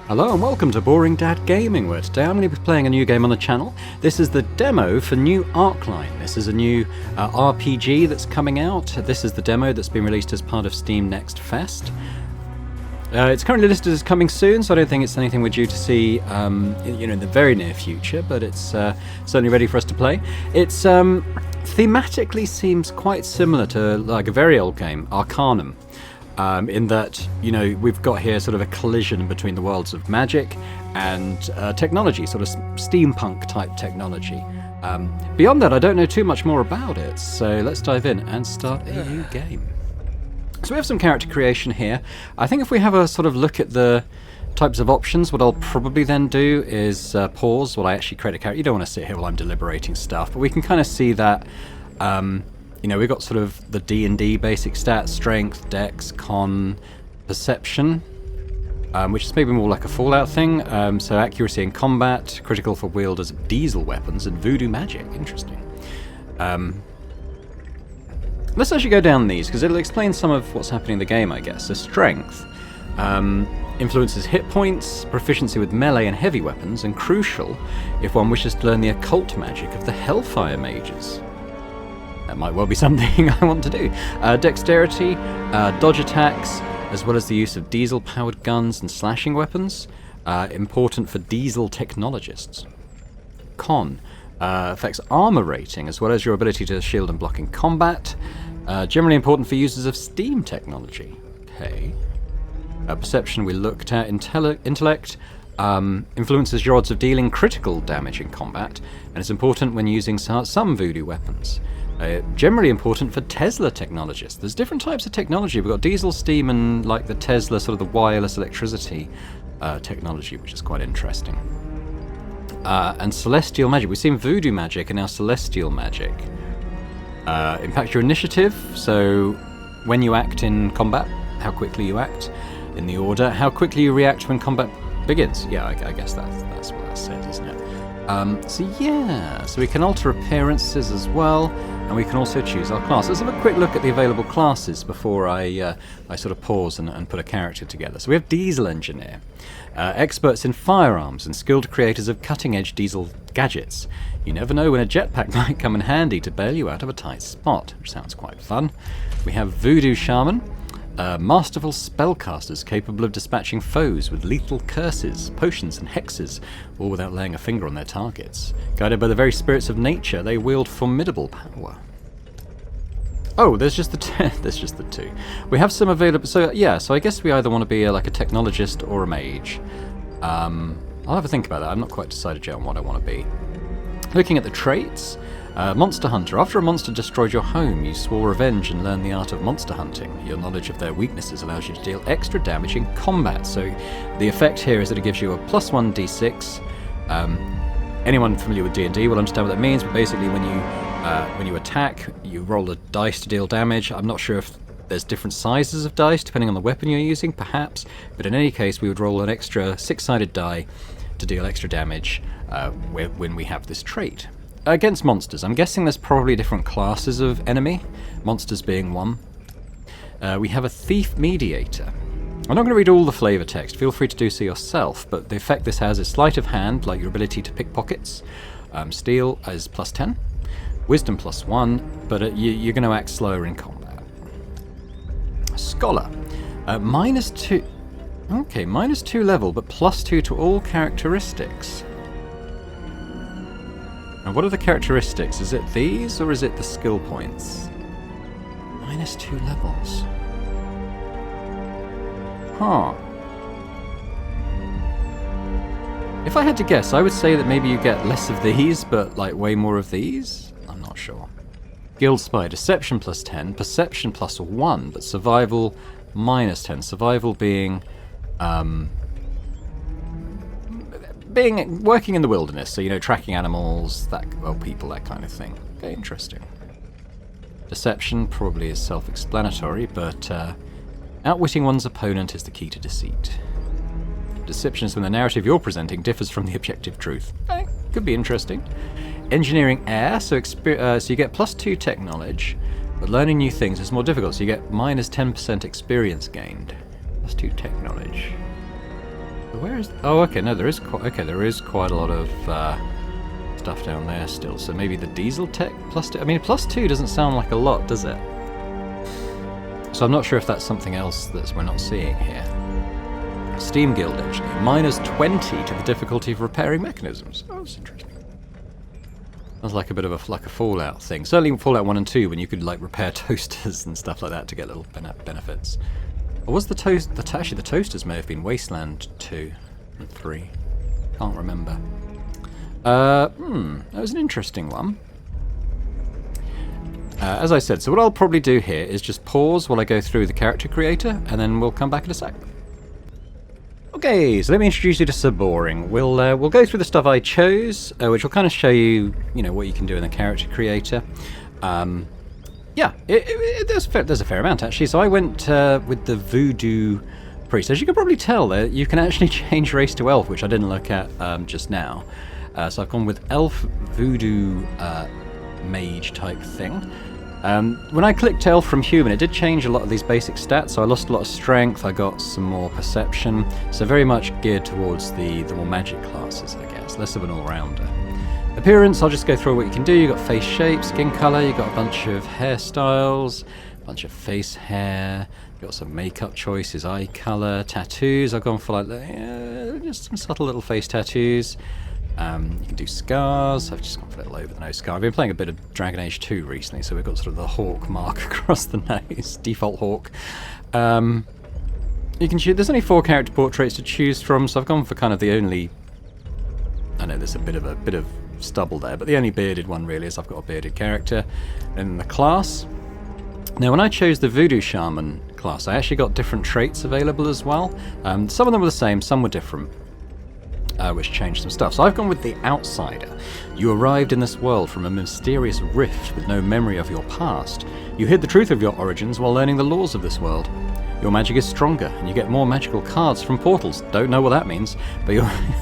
Hello and welcome to Boring Dad Gaming, where today I'm going to be playing a new game on the channel. This is the demo for new Arcline. This is a new RPG that's coming out. This is the demo that's been released as part of Steam Next Fest. It's currently listed as coming soon, so I don't think it's anything we're due to see in the very near future, but it's certainly ready for us to play. It's thematically seems quite similar to like a very old game, Arcanum. In that, we've got here sort of a collision between the worlds of magic and technology, sort of steampunk type technology. Beyond that, I don't know too much more about it, so let's dive in and start a new game. So we have some character creation here. I think if we have a sort of look at the types of options, what I'll probably then do is pause while I actually create a character. You don't want to sit here while I'm deliberating stuff, but we can kind of see that we've got sort of the D&D basic stats: strength, dex, con, perception, which is maybe more like a Fallout thing. So accuracy in combat, critical for wielders of diesel weapons, and voodoo magic. Interesting. Let's actually go down these, because it'll explain some of what's happening in the game, I guess. So strength influences hit points, proficiency with melee and heavy weapons, and crucial if one wishes to learn the occult magic of the Hellfire mages. That might well be something I want to do. Dexterity, dodge attacks, as well as the use of diesel-powered guns and slashing weapons. Important for diesel technologists. Con affects armor rating, as well as your ability to shield and block in combat. Generally important for users of Steam technology. Okay. Perception we looked at. Intellect influences your odds of dealing critical damage in combat, and is important when using some voodoo weapons. Generally important for Tesla technologists. There's different types of technology. We've got diesel, steam, and like the Tesla, sort of the wireless electricity technology, which is quite interesting. And celestial magic. We've seen voodoo magic and now celestial magic. Impact your initiative, so when you act in combat, how quickly you act in the order, how quickly you react when combat begins. Yeah, I guess that's what that says, isn't it? So we can alter appearances as well, and we can also choose our class. Let's have a quick look at the available classes before I sort of pause and put a character together. So we have Diesel Engineer, experts in firearms and skilled creators of cutting-edge diesel gadgets. You never know when a jetpack might come in handy to bail you out of a tight spot, which sounds quite fun. We have Voodoo Shaman, masterful spellcasters capable of dispatching foes with lethal curses, potions and hexes, all without laying a finger on their targets. Guided by the very spirits of nature, they wield formidable power. Oh, there's just the two. We have some available. So I guess we either want to be like a technologist or a mage. I'll have a think about that. I'm not quite decided yet on what I want to be. Looking at the traits. Monster Hunter. After a monster destroyed your home, you swore revenge and learned the art of monster hunting. Your knowledge of their weaknesses allows you to deal extra damage in combat. So the effect here is that it gives you a +1 d6. Anyone familiar with D&D will understand what that means, but basically when you attack, you roll a dice to deal damage. I'm not sure if there's different sizes of dice depending on the weapon you're using, perhaps, but in any case we would roll an extra 6-sided die to deal extra damage when we have this trait. Against monsters, I'm guessing there's probably different classes of enemy, monsters being one. We have a Thief Mediator. I'm not going to read all the flavour text, feel free to do so yourself, but the effect this has is sleight of hand, like your ability to pick pockets. Steal is +10, wisdom +1, but you're going to act slower in combat. Scholar, -2, okay, -2 level, but +2 to all characteristics. And what are the characteristics? Is it these, or is it the skill points? -2 levels. Huh. If I had to guess, I would say that maybe you get less of these, but like way more of these? I'm not sure. Guild Spy, Deception +10, Perception +1, but Survival -10. Survival being working in the wilderness, so tracking animals, people, that kind of thing. Okay, interesting. Deception probably is self-explanatory, but outwitting one's opponent is the key to deceit. Deception is when the narrative you're presenting differs from the objective truth. Okay, could be interesting. Engineering Air, so you get +2 tech knowledge, but learning new things is more difficult, so you get -10% experience gained. +2 tech knowledge. Where is... Oh, okay, no, there is quite a lot of stuff down there still. So maybe the diesel tech +2. I mean, +2 doesn't sound like a lot, does it? So I'm not sure if that's something else that we're not seeing here. Steam Guild Engineer. -20 to the difficulty of repairing mechanisms. Oh, that's interesting. Sounds like a bit of a Fallout thing. Certainly in Fallout 1 and 2 when you could like repair toasters and stuff like that to get little benefits. Or was the actually the toasters may have been Wasteland 2 and 3. Can't remember. That was an interesting one. As I said, so what I'll probably do here is just pause while I go through the character creator, and then we'll come back in a sec. Okay, so let me introduce you to Saboring. We'll go through the stuff I chose, which will kind of show you, what you can do in the character creator. Yeah, there's a fair amount actually. So I went with the Voodoo Priest. As you can probably tell, there you can actually change race to Elf, which I didn't look at just now. So I've gone with Elf Voodoo Mage type thing. When I clicked Elf from Human, it did change a lot of these basic stats, so I lost a lot of strength, I got some more perception, so very much geared towards the more magic classes, I guess, less of an all-rounder. Appearance, I'll just go through what you can do. You've got face shape, skin colour, you've got a bunch of hairstyles, a bunch of face hair, you've got some makeup choices, eye colour, tattoos. I've gone for just some subtle little face tattoos. You can do scars. I've just gone for a little over the nose scar. I've been playing a bit of Dragon Age 2 recently, so we've got sort of the hawk mark across the nose, default hawk. You can choose. There's only 4 character portraits to choose from, so I've gone for kind of the only. I know there's a bit of stubble there, but the only bearded one really is I've got a bearded character. And the class. Now, when I chose the Voodoo Shaman class, I actually got different traits available as well. Some of them were the same, some were different. Which changed some stuff. So I've gone with the Outsider. You arrived in this world from a mysterious rift with no memory of your past. You hid the truth of your origins while learning the laws of this world. Your magic is stronger, and you get more magical cards from portals. Don't know what that means, but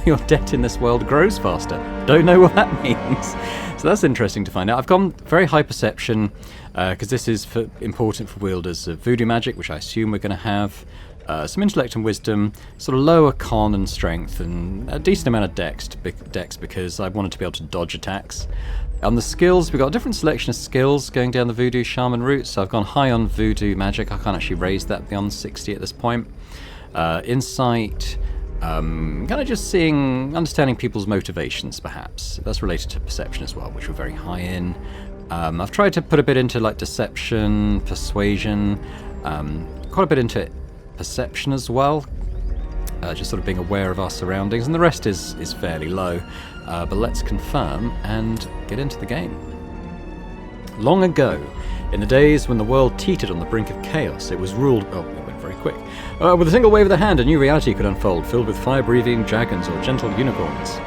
your debt in this world grows faster. Don't know what that means. So that's interesting to find out. I've gone very high perception, because this is important for wielders of voodoo magic, which I assume we're going to have. Some intellect and wisdom, sort of lower con and strength, and a decent amount of dex because I wanted to be able to dodge attacks. On the skills, we've got a different selection of skills going down the Voodoo Shaman route, so I've gone high on Voodoo Magic. I can't actually raise that beyond 60 at this point. Insight, kind of just understanding people's motivations perhaps. That's related to perception as well, which we're very high in. I've tried to put a bit into like deception, persuasion, quite a bit into perception as well, just sort of being aware of our surroundings, and the rest is fairly low, but let's confirm and get into the game. Long ago, in the days when the world teetered on the brink of chaos, it was ruled... Oh, it went very quick. With a single wave of the hand, a new reality could unfold, filled with fire-breathing dragons or gentle unicorns.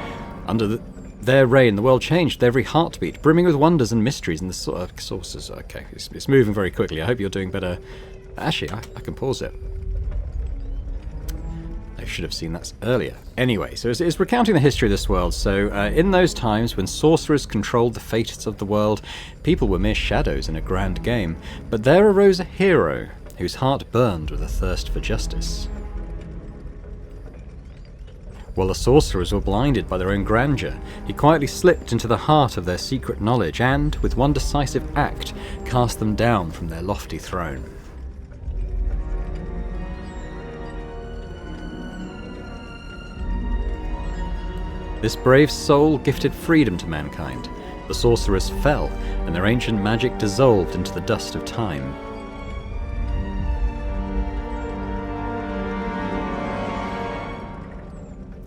Under their reign, the world changed with every heartbeat, brimming with wonders and mysteries and the sort of sources. Okay, it's moving very quickly. I hope you're doing better. Actually, I can pause it. I should have seen that earlier. Anyway, so it's recounting the history of this world. So in those times when sorcerers controlled the fates of the world, people were mere shadows in a grand game. But there arose a hero whose heart burned with a thirst for justice. While the sorcerers were blinded by their own grandeur, he quietly slipped into the heart of their secret knowledge and, with one decisive act, cast them down from their lofty throne. This brave soul gifted freedom to mankind. The sorcerers fell, and their ancient magic dissolved into the dust of time.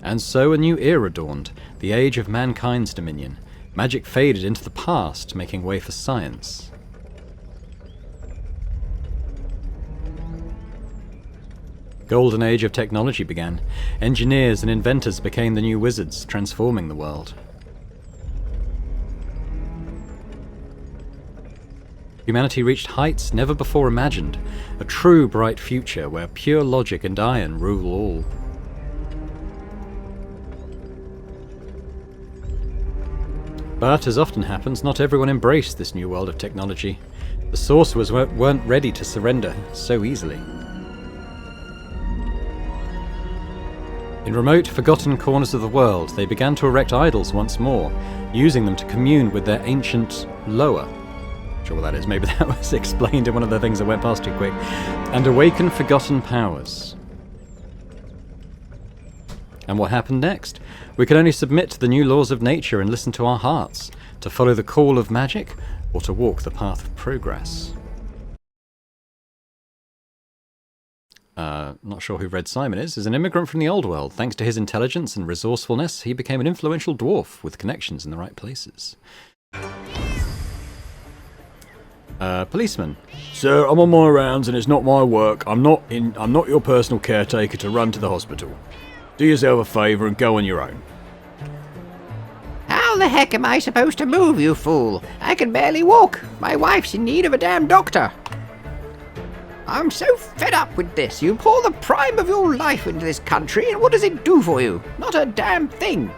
And so a new era dawned, the age of mankind's dominion. Magic faded into the past, making way for science. Golden age of technology began. Engineers and inventors became the new wizards, transforming the world. Humanity reached heights never before imagined, a true bright future where pure logic and iron rule all. But, as often happens, not everyone embraced this new world of technology. The sorcerers weren't ready to surrender so easily. In remote, forgotten corners of the world, they began to erect idols once more, using them to commune with their ancient lower. Not sure what that is, maybe that was explained in one of the things that went past too quick. And awaken forgotten powers. And what happened next? We could only submit to the new laws of nature and listen to our hearts, to follow the call of magic, or to walk the path of progress. Not sure who Red Simon is an immigrant from the old world. Thanks to his intelligence and resourcefulness, he became an influential dwarf with connections in the right places. Policeman. Sir, I'm on my rounds and it's not my work. I'm not your personal caretaker to run to the hospital. Do yourself a favour and go on your own. How the heck am I supposed to move, you fool? I can barely walk. My wife's in need of a damn doctor. I'm so fed up with this. You pour the prime of your life into this country, and what does it do for you? Not a damn thing.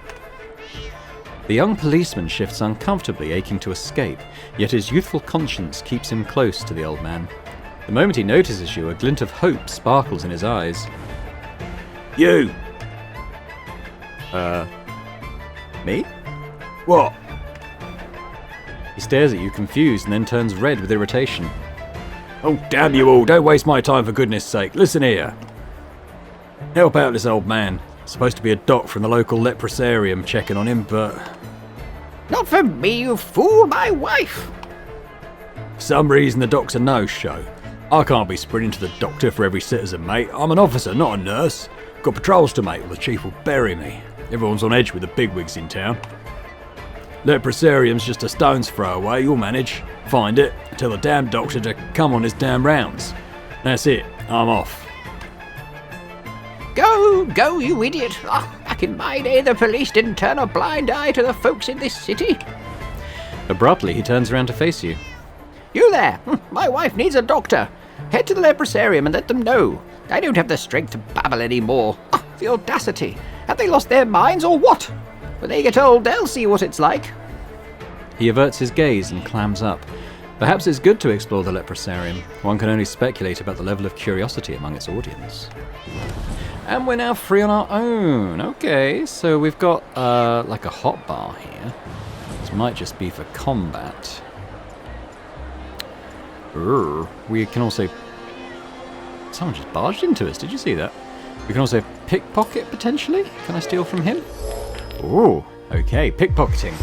The young policeman shifts uncomfortably, aching to escape, yet his youthful conscience keeps him close to the old man. The moment he notices you, a glint of hope sparkles in his eyes. You! Me? What? He stares at you confused and then turns red with irritation. Oh, damn you all, don't waste my time for goodness sake. Listen here. Help out this old man. Supposed to be a doc from the local leprosarium checking on him, but... Not for me, you fool, my wife. For some reason the doc's a no-show. I can't be sprinting to the doctor for every citizen, mate. I'm an officer, not a nurse. Got patrols to make or the chief will bury me. Everyone's on edge with the bigwigs in town. Leprosarium's just a stone's throw away, you'll manage. Find it, tell the damn doctor to come on his damn rounds. That's it, I'm off. Go, you idiot. Back in my day, the police didn't turn a blind eye to the folks in this city. Abruptly, he turns around to face you. You there, my wife needs a doctor. Head to the leprosarium and let them know. I don't have the strength to babble anymore. The audacity. Have they lost their minds or what? When they get old, they'll see what it's like. He averts his gaze and clams up. Perhaps it's good to explore the leprosarium. One can only speculate about the level of curiosity among its audience. And we're now free on our own. Okay, so we've got like a hotbar here. This might just be for combat. We can also... Someone just barged into us, did you see that? We can also pickpocket, potentially? Can I steal from him? Ooh, okay, pickpocketing.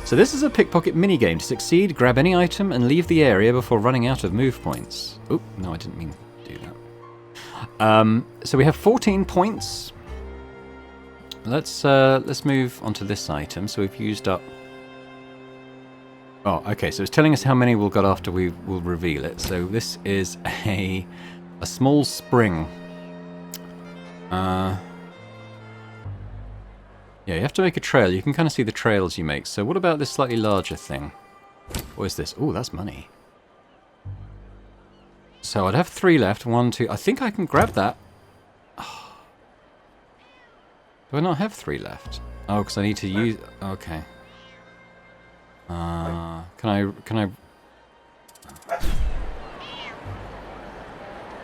So this is a pickpocket minigame. To succeed, grab any item and leave the area before running out of move points. Oh, no, I didn't mean to do that. So we have 14 points. Let's move on to this item. So we've used up... Oh, okay, so it's telling us how many we'll got after we will reveal it. So this is a small spring. Yeah, you have to make a trail. You can kind of see the trails you make. So what about this slightly larger thing? What is this? Oh, that's money. So I'd have 3 left. 1, 2... I think I can grab that. Oh. Do I not have 3 left? Oh, because I need to use... Okay. Can I...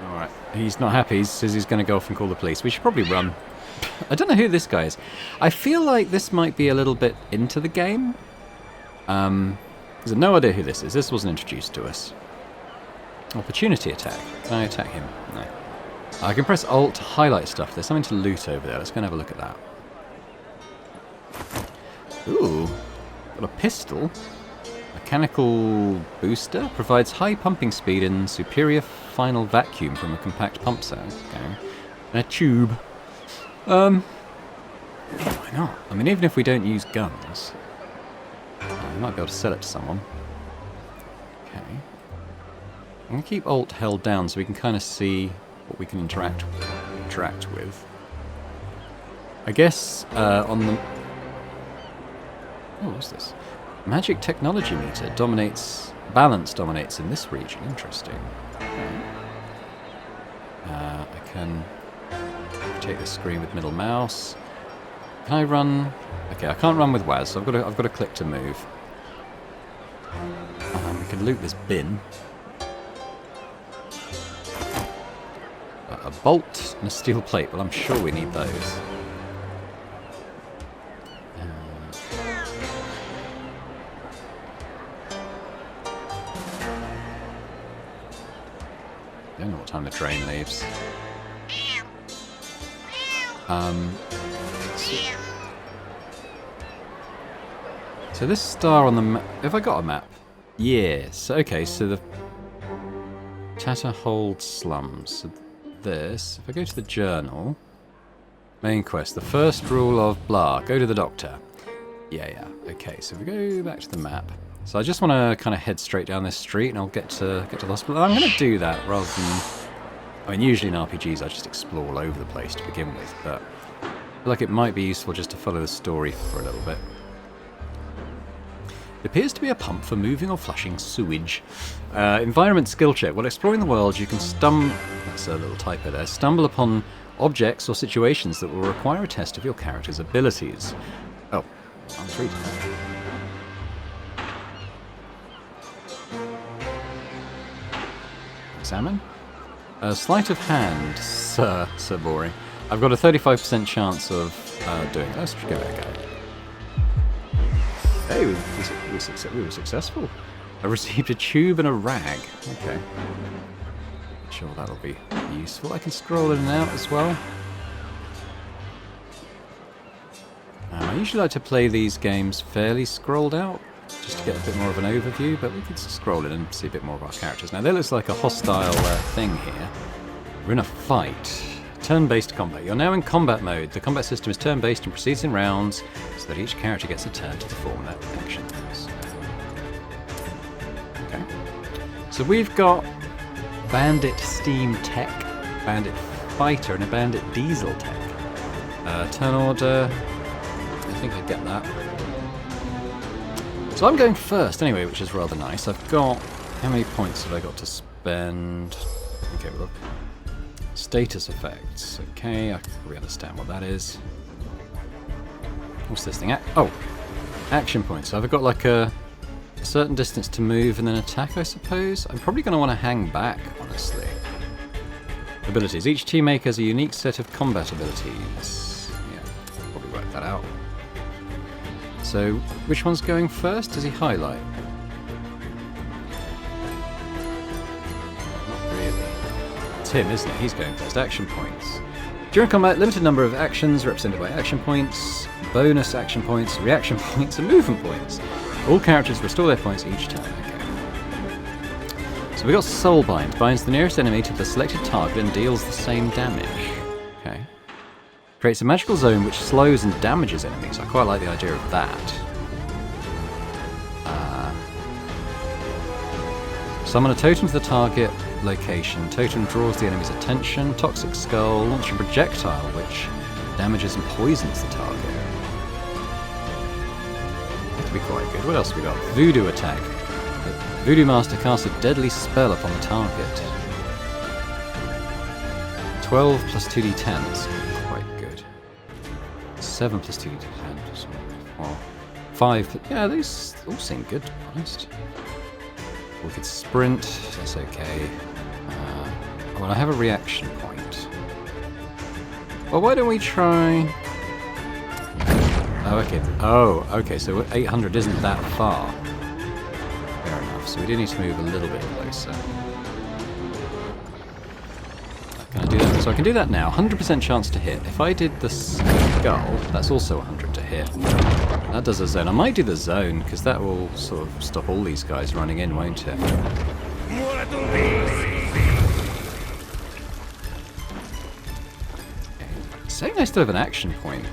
Alright. He's not happy. He says he's going to go off and call the police. We should probably run. I don't know who this guy is. I feel like this might be a little bit into the game. Because I have no idea who this is. This wasn't introduced to us. Opportunity attack. Can I attack him? No. I can press Alt to highlight stuff. There's something to loot over there. Let's go and have a look at that. Ooh. Got a pistol. Mechanical booster. Provides high pumping speed and superior final vacuum from a compact pump sound. Okay. And a tube. Why not? I mean, even if we don't use guns, we might be able to sell it to someone. Okay. I'm going to keep Alt held down so we can kind of see what we can interact with. I guess on the... Oh, what's this? Magic technology meter dominates... Balance dominates in this region. Interesting. Okay. I can... Take the screen with middle mouse. Can I run? Okay, I can't run with WAS, so I've got to click to move. We can loot this bin. A bolt and a steel plate. Well, I'm sure we need those. depending on what time the train leaves. So this star on the map... Have I got a map? Yes. Okay, so the Tatterhold slums. So this... If I go to the journal... Main quest. The first rule of blah. Go to the doctor. Yeah. Okay, so if we go back to the map... So I just want to kind of head straight down this street and I'll get to the hospital. I'm going to do that rather than... I mean, usually in RPGs I just explore all over the place to begin with, but I feel like it might be useful just to follow the story for a little bit. It appears to be a pump for moving or flushing sewage. Environment skill check. While exploring the world, you can that's a little typo there. Stumble upon objects or situations that will require a test of your character's abilities. Oh, I was reading that. Examine. Sleight of hand, Sir Bori. I've got a 35% chance of doing it. Let's give it a go. Hey, we were successful. I received a tube and a rag. Okay. Sure, that'll be useful. I can scroll in and out as well. I usually like to play these games fairly scrolled out, just to get a bit more of an overview, but we can scroll in and see a bit more of our characters. Now, there looks like a hostile thing here. We're in a fight. Turn-based combat. You're now in combat mode. The combat system is turn-based and proceeds in rounds, so that each character gets a turn to perform their actions. Okay. So we've got Bandit Steam Tech, Bandit Fighter, and a Bandit Diesel Tech. Turn order. I think I get that. So I'm going first anyway, which is rather nice. I've got... How many points have I got to spend? Okay, we've got... Status effects. Okay, I can probably understand what that is. What's this thing? Action points. So I've got like a certain distance to move and then attack, I suppose. I'm probably going to want to hang back, honestly. Abilities. Each teammate has a unique set of combat abilities. Yeah, probably work that out. So, which one's going first? Does he highlight? It's him, isn't it? He's going first. Action points. During combat, limited number of actions represented by action points, bonus action points, reaction points, and movement points. All characters restore their points each turn. Okay. So we got Soulbind. Binds the nearest enemy to the selected target and deals the same damage. Okay. Creates a magical zone which slows and damages enemies. I quite like the idea of that. Summon a totem to the target location. Totem draws the enemy's attention. Toxic Skull. Launch a projectile which damages and poisons the target. That could be quite good. What else have we got? Voodoo attack. The Voodoo Master casts a deadly spell upon the target. 12 plus 2d10 is quite good. 7 plus 2d10. 5. Yeah, these all seem good, to be honest. We could sprint. That's okay. Well, I have a reaction point. Well, why don't we try... Oh, okay. Oh, okay, so 800 isn't that far. Fair enough. So we do need to move a little bit closer. Can I do that? So I can do that now. 100% chance to hit. If I did the skull, that's also 100 to hit. That does a zone. I might do the zone, because that will sort of stop all these guys running in, won't it? Saying I still have an action point.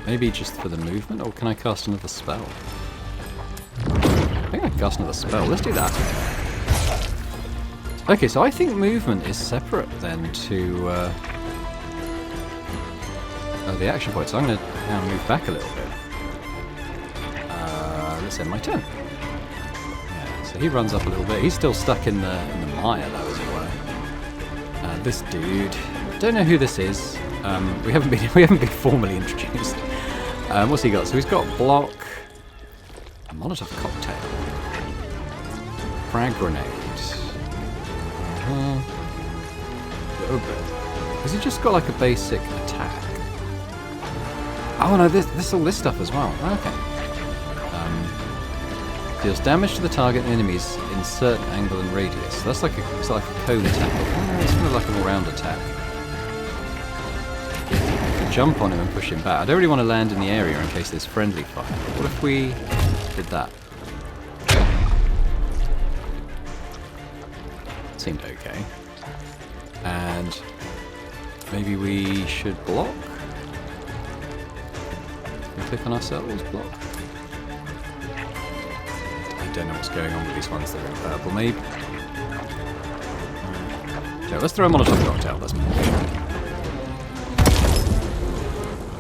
Maybe just for the movement, or can I cast another spell? I think I can cast another spell. Let's do that. Okay, so I think movement is separate then to the action point. So I'm going to now move back a little bit. Let's end my turn. Yeah, so he runs up a little bit. He's still stuck in the mire, though, as it were. This dude, don't know who this is. We haven't been formally introduced. What's he got? So he's got block, a Molotov cocktail, frag grenade. Has he just got like a basic attack? Oh no, this all this stuff as well. Okay. Deals damage to the target and enemies in certain angle and radius. So that's like it's like a cone attack. It's kind of like an all-round attack. You can jump on him and push him back. I don't really want to land in the area in case there's friendly fire. What if we did that? Seemed okay. And maybe we should block? Can we click on ourselves, block? I don't know what's going on with these ones that are in purple, maybe. Okay, let's throw a Molotov cocktail, that's more.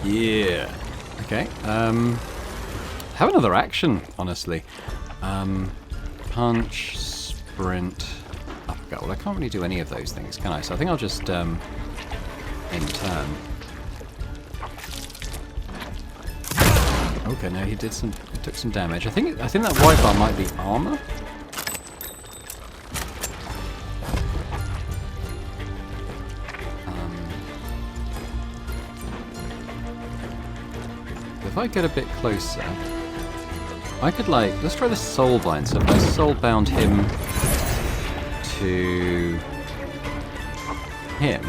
Yeah. Okay, have another action, honestly. Punch, sprint, uppercut. Well, I can't really do any of those things, can I? So I think I'll just, in turn. Okay, no, he took some damage. I think that white bar might be armor. If I get a bit closer, I could let's try the soul bind. So if I soul bound him to him.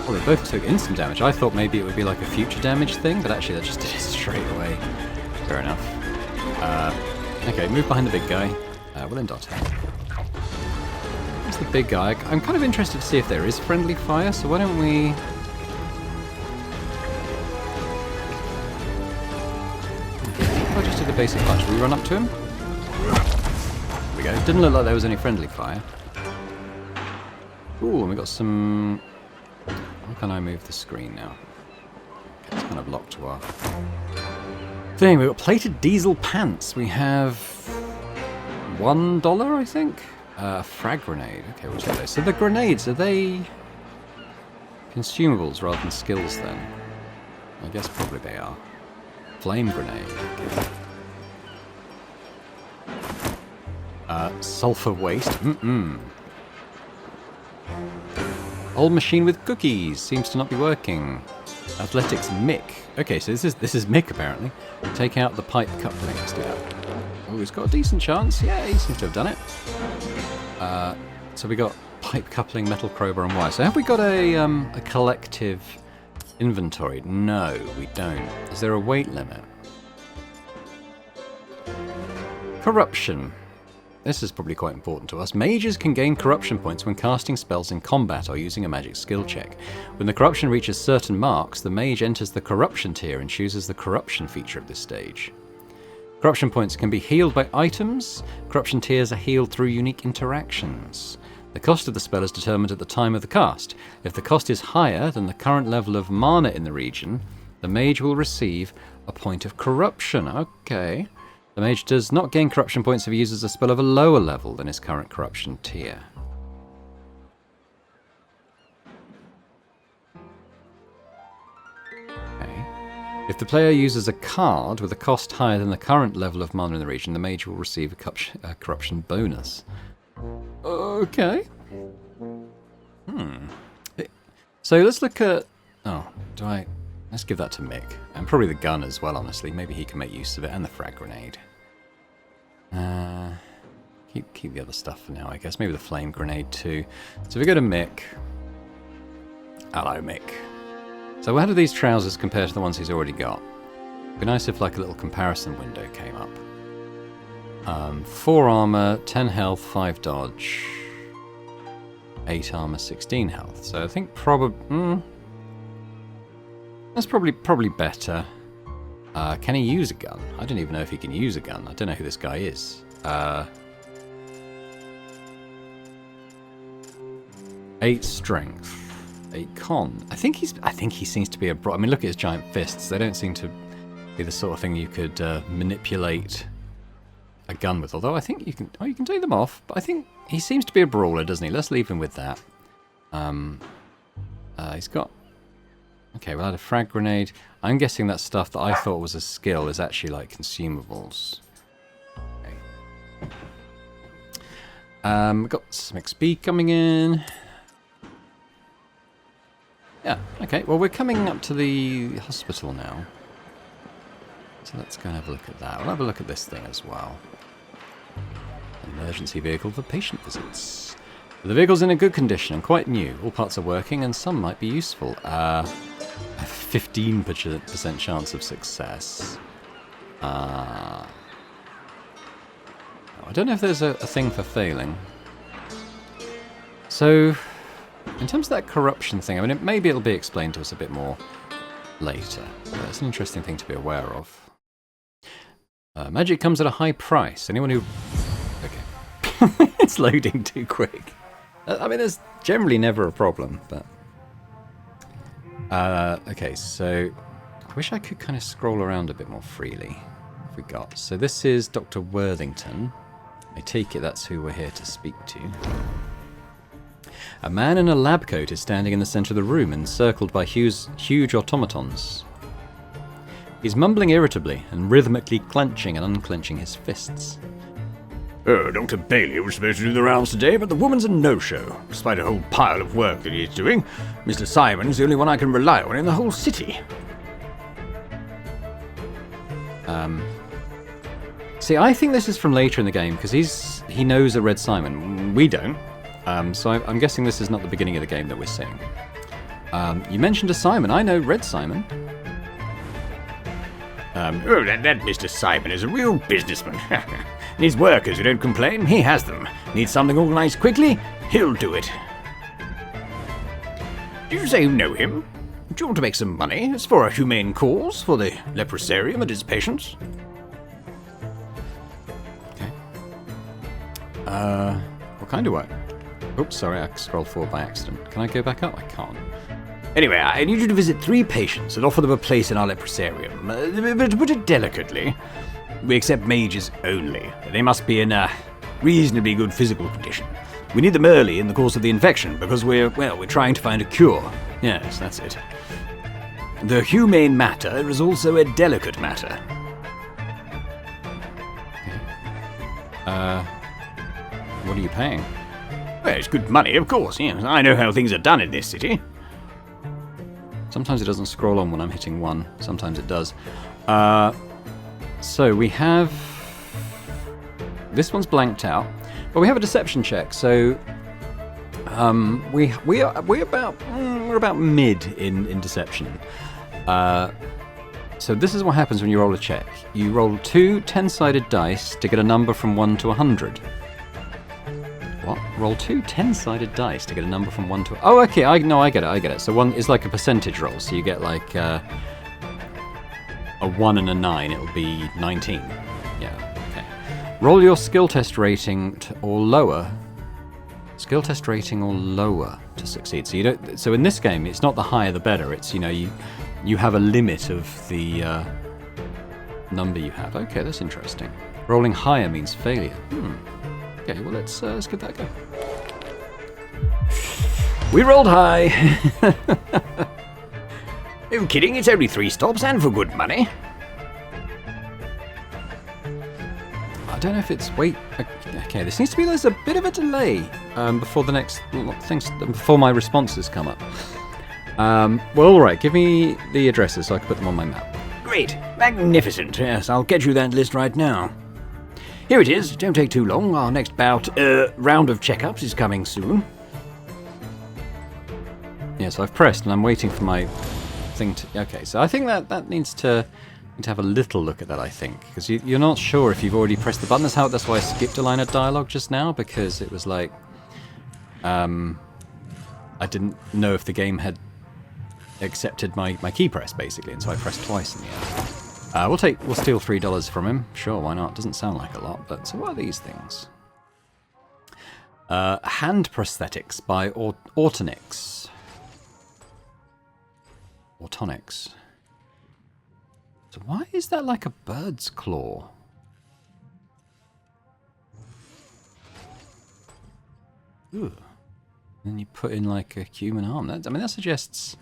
Well, they both took instant damage. I thought maybe it would be like a future damage thing, but actually that just did it straight away. Fair enough. Okay, move behind the big guy. We'll end our turn. Where's the big guy? I'm kind of interested to see if there is friendly fire, so why don't we... If I just do the basic punch, will we run up to him? There we go. Didn't look like there was any friendly fire. Ooh, and we got some... How can I move the screen now? Okay, it's kind of locked to our thing. We've got plated diesel pants. We have $1, I think? Frag grenade. Okay, we'll take those. So the grenades, are they consumables rather than skills then? I guess probably they are. Flame grenade. Okay. Sulfur waste. Old machine with cookies seems to not be working. Athletics Mick. Okay, so this is Mick apparently. Take out the pipe coupling. Let's do that. Oh, he's got a decent chance. Yeah, he seems to have done it. So we got pipe coupling, metal crowbar, and wire. So have we got a collective inventory? No, we don't. Is there a weight limit? Corruption. This is probably quite important to us. Mages can gain corruption points when casting spells in combat or using a magic skill check. When the corruption reaches certain marks, the mage enters the corruption tier and chooses the corruption feature at this stage. Corruption points can be healed by items. Corruption tiers are healed through unique interactions. The cost of the spell is determined at the time of the cast. If the cost is higher than the current level of mana in the region, the mage will receive a point of corruption. Okay. The mage does not gain corruption points if he uses a spell of a lower level than his current corruption tier. Okay. If the player uses a card with a cost higher than the current level of mana in the region, the mage will receive a corruption bonus. Okay. So let's look at... Oh, let's give that to Mick. And probably the gun as well, honestly. Maybe he can make use of it. And the frag grenade. Keep the other stuff for now, I guess. Maybe the flame grenade too. So we go to Mick. Hello, Mick. So how do these trousers compare to the ones he's already got? It'd be nice if like a little comparison window came up. 4 armor, 10 health, 5 dodge, 8 armor, 16 health. So I think that's probably better. Can he use a gun? I don't even know if he can use a gun. I don't know who this guy is. 8 strength, 8 con. I think he seems to be a I mean, look at his giant fists. They don't seem to be the sort of thing you could manipulate a gun with. Although I think you can. Oh, you can take them off. But I think he seems to be a brawler, doesn't he? Let's leave him with that. He's got. Okay, we'll add a frag grenade. I'm guessing that stuff that I thought was a skill is actually like consumables. Okay. We've got some XP coming in. Yeah, okay. Well, we're coming up to the hospital now. So So let's go and have a look at that. We'll have a look at this thing as well. An emergency vehicle for patient visits. The vehicle's in a good condition and quite new. All parts are working and some might be useful. A 15% chance of success. I don't know if there's a thing for failing. So, in terms of that corruption thing, I mean, maybe it'll be explained to us a bit more later. But it's an interesting thing to be aware of. Magic comes at a high price. Anyone who... Okay. It's loading too quick. I mean, there's generally never a problem, but... okay, so... I wish I could kind of scroll around a bit more freely. What have we got? So this is Dr. Worthington. I take it that's who we're here to speak to. A man in a lab coat is standing in the centre of the room, encircled by huge automatons. He's mumbling irritably and rhythmically clenching and unclenching his fists. Oh, Dr. Bailey was supposed to do the rounds today, but the woman's a no-show. Despite a whole pile of work that he's doing, Mr. Simon's the only one I can rely on in the whole city. See, I think this is from later in the game, because he knows a Red Simon. We don't. So I'm guessing this is not the beginning of the game that we're seeing. You mentioned a Simon. I know Red Simon. Oh, that Mr. Simon is a real businessman. Needs workers who don't complain, he has them. Needs something organised quickly, he'll do it. Did you say you know him? Do you want to make some money? It's for a humane cause, for the leprosarium and its patients. Okay. What kind of work? Oops, sorry, I scrolled forward by accident. Can I go back up? I can't. Anyway, I need you to visit 3 patients and offer them a place in our leprosarium. But to put it delicately, we accept mages only. They must be in a reasonably good physical condition. We need them early in the course of the infection because we're trying to find a cure. Yes, that's it. The humane matter is also a delicate matter. What are you paying? Well, it's good money, of course. Yes, I know how things are done in this city. Sometimes it doesn't scroll on when I'm hitting 1. Sometimes it does. So we have... This one's blanked out. But we have a deception check. So we're about mid in deception. So this is what happens when you roll a check. You roll 2 10-sided dice to get a number from 1 to 100. What? Roll 2 10-sided dice to get a number from 1 to... Oh, okay, I get it. So 1 is like a percentage roll, so you get like a 1 and a 9, it'll be 19. Yeah, okay. Roll your skill test rating or lower. Skill test rating or lower to succeed. So you don't... So in this game, it's not the higher the better. It's, you have a limit of the number you have. Okay, that's interesting. Rolling higher means failure. Okay, well, let's give that a go. We rolled high. No kidding, it's only 3 stops and for good money. I don't know if it's... Wait, okay, this needs to be... There's a bit of a delay before the next things... Before my responses come up. Well, alright, give me the addresses so I can put them on my map. Great, magnificent. Yes, I'll get you that list right now. Here it is. Don't take too long. Our next round of checkups is coming soon. Yeah, so I've pressed and I'm waiting for my thing to... Okay, so I think that needs to have a little look at that, I think. Because you're not sure if you've already pressed the button. That's why I skipped a line of dialogue just now, because it was like... I didn't know if the game had accepted my key press, basically, and so I pressed twice in the end. We'll steal $3 from him. Sure, why not? Doesn't sound like a lot, but so what are these things? Hand prosthetics by Autonix. So why is that like a bird's claw? Ooh. And you put in like a human arm. That suggests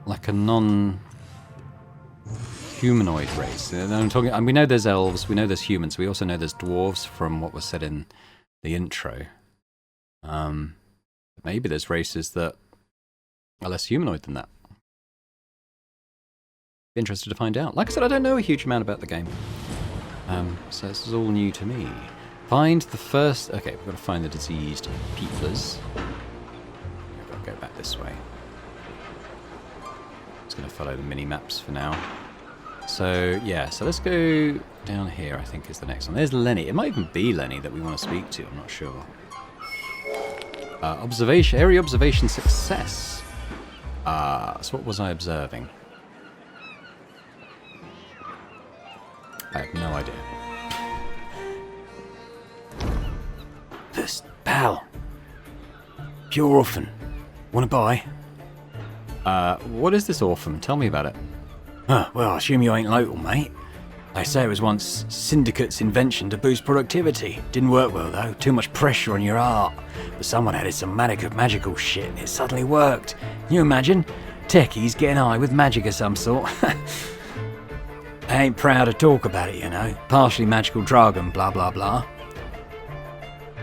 like a non-humanoid race. And we know there's elves, we know there's humans, we also know there's dwarves from what was said in the intro. Maybe there's races that are less humanoid than that. Be interested to find out. Like I said, I don't know a huge amount about the game. So this is all new to me. Find the first... Okay, we've got to find the diseased peoplers. We've got to go back this way. Just going to follow the mini-maps for now. So, yeah, so let's go down here, I think is the next one. There's Lenny. It might even be Lenny that we want to speak to, I'm not sure. Area observation success. So what was I observing? I have no idea. This pal. Pure orphan. Wanna buy? What is this orphan? Tell me about it. Well, I assume you ain't local, mate. They say it was once Syndicate's invention to boost productivity. Didn't work well, though. Too much pressure on your art. But someone added some magical shit and it suddenly worked. Can you imagine? Techies getting high with magic of some sort. I ain't proud to talk about it, you know. Partially magical drug and blah blah blah.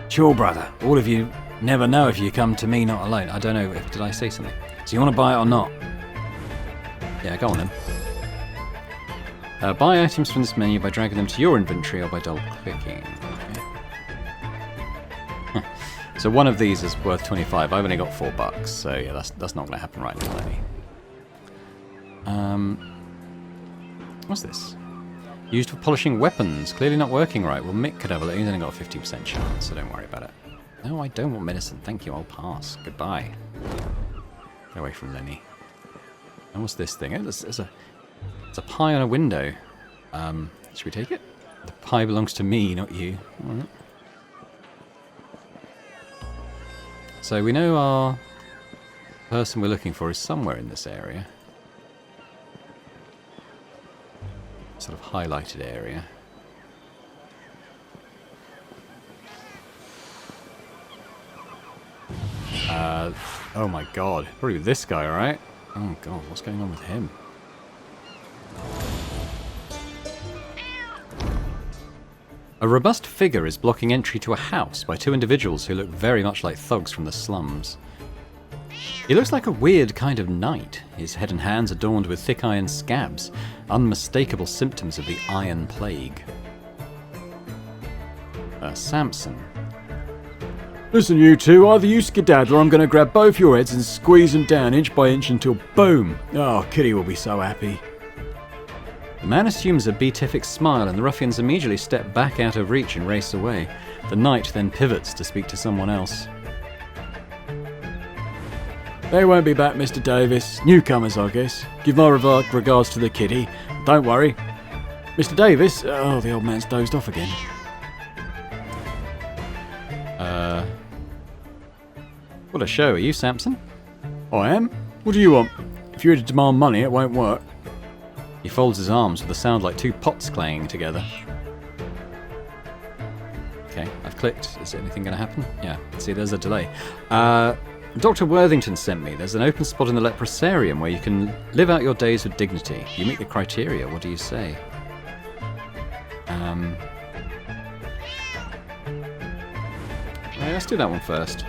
Sure, brother. All of you never know if you come to me not alone. I don't know, did I say something? So you want to buy it or not? Yeah, go on then. Buy items from this menu by dragging them to your inventory or by double-clicking. Okay. So one of these is worth 25. I've only got $4, so yeah, that's not going to happen right now, maybe. What's this? Used for polishing weapons. Clearly not working right. Well, Mick could have a look. He's only got a 50% chance, so don't worry about it. No, I don't want medicine. Thank you, I'll pass. Goodbye. Get away from Lenny. And what's this thing? It's a pie on a window. Should we take it? The pie belongs to me, not you. All right. So we know our person we're looking for is somewhere in this area. Sort of highlighted area. Oh my god. Probably this guy, right? Oh god, what's going on with him? A robust figure is blocking entry to a house by two individuals who look very much like thugs from the slums. He looks like a weird kind of knight, his head and hands adorned with thick iron scabs, unmistakable symptoms of the Iron Plague. Samson. Listen, you two, either you skedaddle or I'm going to grab both your heads and squeeze them down inch by inch until boom! Oh, Kitty will be so happy. The man assumes a beatific smile and the ruffians immediately step back out of reach and race away. The knight then pivots to speak to someone else. They won't be back, Mr. Davis. Newcomers, I guess. Give my regards to the kitty. Don't worry. Mr. Davis? Oh, the old man's dozed off again. What a show. Are you Samson? I am? What do you want? If you're here to demand money, it won't work. He folds his arms with a sound like two pots clanging together. Okay, I've clicked. Is anything going to happen? Yeah, see, there's a delay. Dr. Worthington sent me. There's an open spot in the leprosarium where you can live out your days with dignity. You meet the criteria. What do you say? Right, let's do that one first.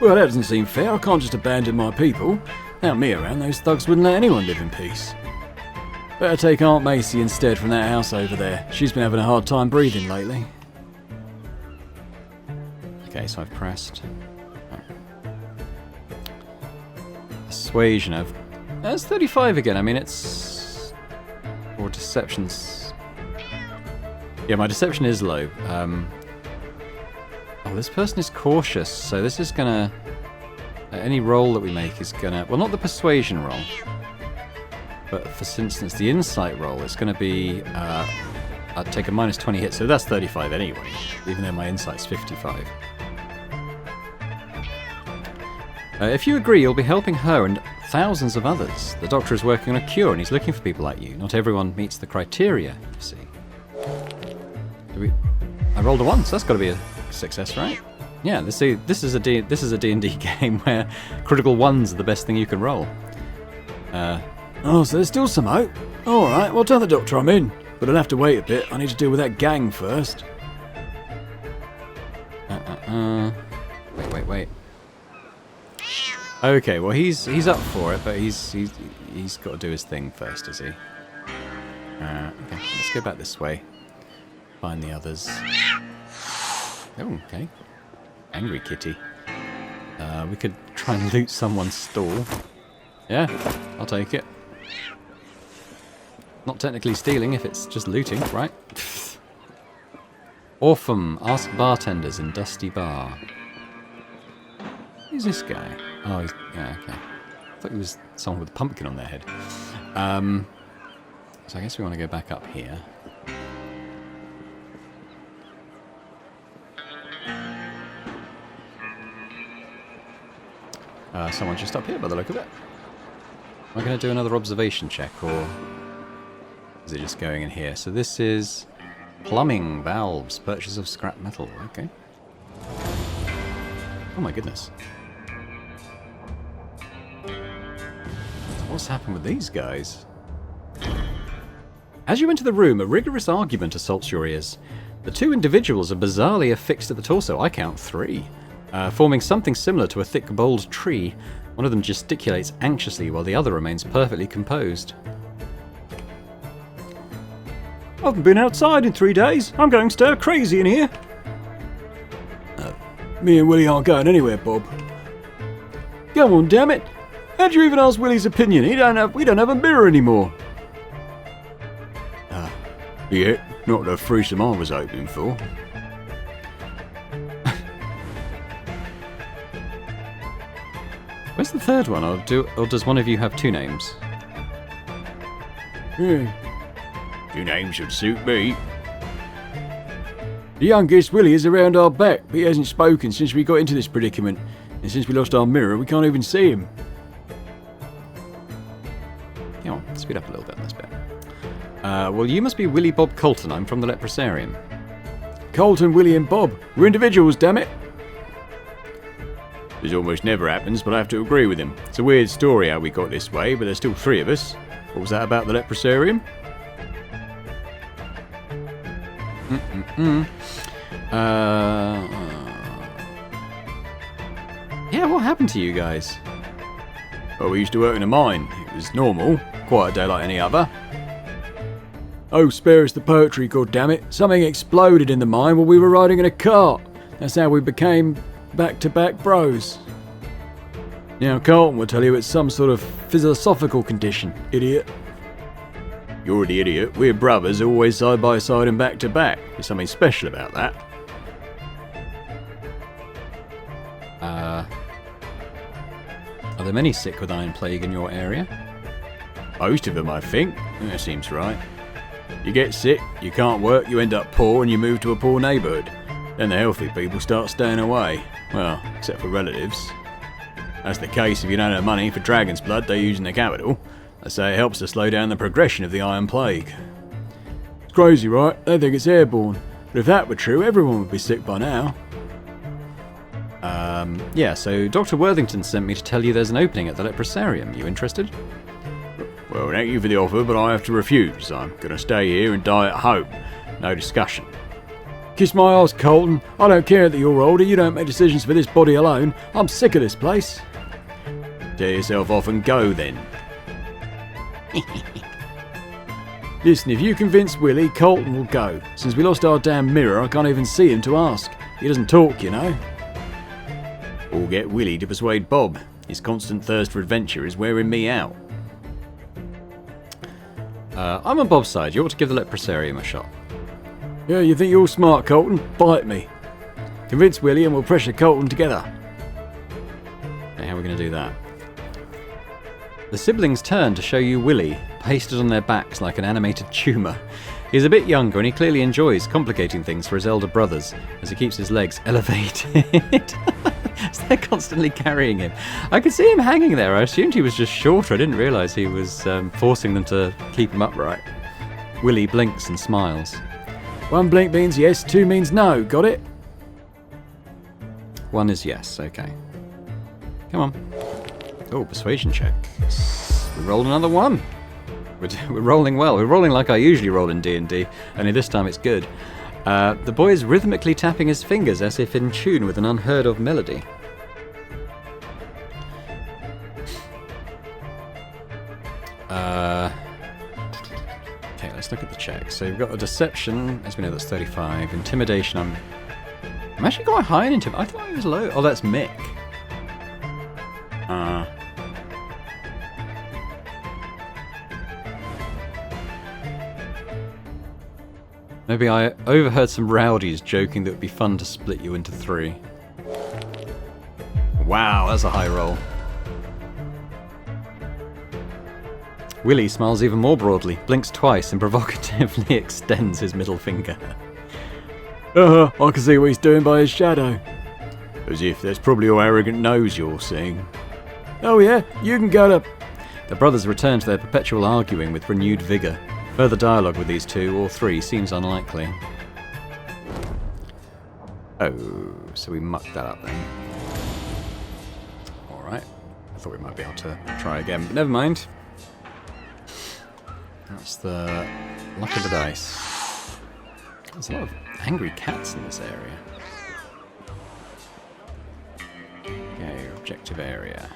Well, that doesn't seem fair. I can't just abandon my people. Without me around, those thugs wouldn't let anyone live in peace. Better take Aunt Macy instead from that house over there. She's been having a hard time breathing lately. Okay, so I've pressed. Persuasion of... That's 35 again. I mean, it's... Or deception's... Yeah, my deception is low. Oh, this person is cautious, so this is gonna... any roll that we make is gonna... Well, not the persuasion roll. But for instance, the insight roll is gonna be... I'd take a minus 20 hit, so that's 35 anyway. Even though my insight's 55. If you agree, you'll be helping her and thousands of others. The doctor is working on a cure and he's looking for people like you. Not everyone meets the criteria, you see. I rolled a 1, so that's got to be a success, right? Yeah, this is a D&D game where critical 1s are the best thing you can roll. Oh, so there's still some hope. Alright, well tell the doctor I'm in. But I'll have to wait a bit. I need to deal with that gang first. Wait. Okay, well he's up for it, but he's got to do his thing first, is he? Okay, let's go back this way. Find the others. Oh, okay. Angry kitty. We could try and loot someone's stall. Yeah, I'll take it. Not technically stealing if it's just looting, right? Orpham, ask bartenders in Dusty Bar. Who's this guy? Oh, he's... yeah, okay. I thought he was someone with a pumpkin on their head. So I guess we want to go back up here. Someone's just up here by the look of it. Am I going to do another observation check, or is it just going in here? So this is plumbing, valves, purchase of scrap metal. Okay. Oh my goodness. What's happened with these guys? As you enter the room, a rigorous argument assaults your ears. The two individuals are bizarrely affixed at the torso. I count 3. Forming something similar to a thick, bold tree. One of them gesticulates anxiously while the other remains perfectly composed. I haven't been outside in 3 days. I'm going stir crazy in here. Me and Willie aren't going anywhere, Bob. Go on, damn it. How'd you even ask Willie's opinion? We don't have a mirror anymore. Yeah, not the threesome I was hoping for. Where's the third one? Or does one of you have 2 names? Yeah. 2 names should suit me. The youngest, Willie, is around our back, but he hasn't spoken since we got into this predicament. And since we lost our mirror, we can't even see him. Come on, speed up a little bit on this bit. Well, you must be Willie Bob Colton. I'm from the Leprosarium. Colton, Willie and Bob. We're individuals, damn it. This almost never happens, but I have to agree with him. It's a weird story how we got this way, but there's still 3 of us. What was that about the Leprosarium? Yeah, what happened to you guys? Well, we used to work in a mine. It was normal. Quite a day like any other. Oh, spare us the poetry, goddammit. Something exploded in the mine while we were riding in a cart. That's how we became back-to-back bros. Now, Carlton will tell you it's some sort of philosophical condition, idiot. You're the idiot. We're brothers, always side by side and back to back. There's something special about that. Are there many sick with Iron Plague in your area? Most of them, I think. That seems right. You get sick, you can't work, you end up poor, and you move to a poor neighbourhood. Then the healthy people start staying away. Well, except for relatives. That's the case if you don't have money for dragon's blood they use in the capital. They say it helps to slow down the progression of the Iron Plague. It's crazy, right? They think it's airborne. But if that were true, everyone would be sick by now. Yeah, so Dr. Worthington sent me to tell you there's an opening at the Leprosarium. You interested? Well, thank you for the offer, but I have to refuse. I'm going to stay here and die at home. No discussion. Kiss my ass, Colton. I don't care that you're older. You don't make decisions for this body alone. I'm sick of this place. Tear yourself off and go, then. Listen, if you convince Willie, Colton will go. Since we lost our damn mirror, I can't even see him to ask. He doesn't talk, you know. Or get Willie to persuade Bob. His constant thirst for adventure is wearing me out. I'm on Bob's side. You ought to give the Leprosarium a shot. Yeah, you think you're smart, Colton? Bite me. Convince Willie and we'll pressure Colton together. Okay, how are we going to do that? The siblings turn to show you Willie, pasted on their backs like an animated tumour. He's a bit younger and he clearly enjoys complicating things for his elder brothers as he keeps his legs elevated. So they're constantly carrying him. I could see him hanging there. I assumed he was just shorter. I didn't realise he was forcing them to keep him upright. Willie blinks and smiles. 1 blink means yes, 2 means no. Got it? 1 is yes. Okay. Come on. Oh, persuasion check. We rolled another 1. We're rolling well. We're rolling like I usually roll in D&D, only this time it's good. The boy is rhythmically tapping his fingers as if in tune with an unheard of melody. Okay, let's look at the checks. So we've got a deception, as we know, that's 35. Intimidation, I'm actually quite high in intimidation. I thought he was low. Oh, that's Mick. Maybe I overheard some rowdies joking that it would be fun to split you into 3. Wow, that's a high roll. Willie smiles even more broadly, blinks twice, and provocatively extends his middle finger. I can see what he's doing by his shadow. As if that's probably your arrogant nose you're seeing. Oh yeah, you can go to... The brothers return to their perpetual arguing with renewed vigour. Further dialogue with these 2 or 3 seems unlikely. Oh, so we mucked that up then. Alright. I thought we might be able to try again, but never mind. That's the luck of the dice. There's a lot of angry cats in this area. Okay, objective area.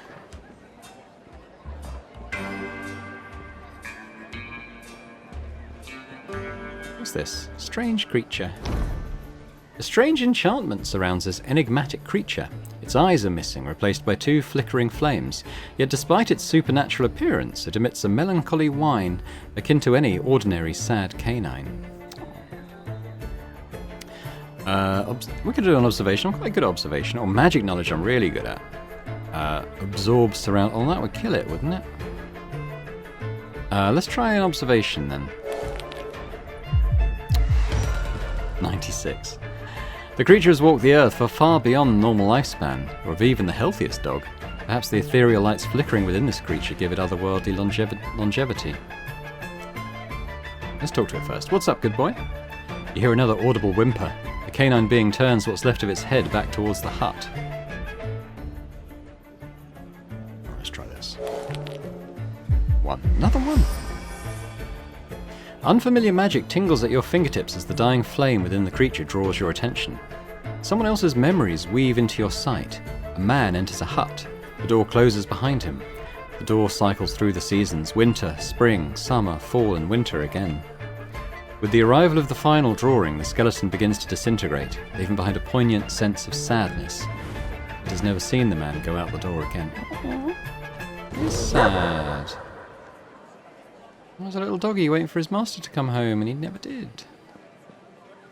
What's this? Strange creature. A strange enchantment surrounds this enigmatic creature. Its eyes are missing, replaced by 2 flickering flames. Yet despite its supernatural appearance, it emits a melancholy whine akin to any ordinary sad canine. We could do an observation. I'm quite good at observation. Or magic knowledge I'm really good at. Absorb surround... Oh, that would kill it, wouldn't it? Let's try an observation then. 96. The creature has walked the earth for far beyond normal lifespan, or of even the healthiest dog. Perhaps the ethereal lights flickering within this creature give it otherworldly longevity. Let's talk to it first. What's up, good boy? You hear another audible whimper. The canine being turns what's left of its head back towards the hut. Let's try this. 1. Another 1. Unfamiliar magic tingles at your fingertips as the dying flame within the creature draws your attention. Someone else's memories weave into your sight. A man enters a hut. The door closes behind him. The door cycles through the seasons: winter, spring, summer, fall, and winter again. With the arrival of the final drawing, the skeleton begins to disintegrate, leaving behind a poignant sense of sadness. It has never seen the man go out the door again. Aww. It's sad. There was a little doggy waiting for his master to come home, and he never did.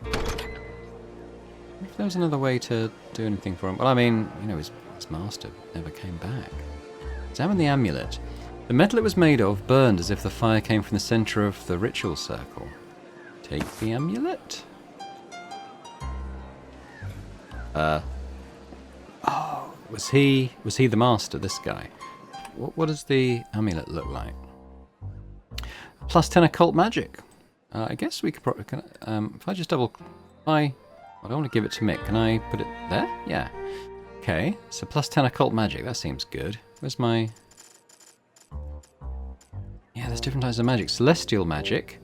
If there was another way to do anything for him... Well, I mean, you know, his master never came back. Examine the amulet. The metal it was made of burned as if the fire came from the centre of the ritual circle. Take the amulet. Oh, was he the master, this guy? What does the amulet look like? Plus 10 occult magic. I guess we could probably... if I just double... I don't want to give it to Mick. Can I put it there? Yeah. Okay, so plus 10 occult magic. That seems good. Where's my... Yeah, there's different types of magic. Celestial magic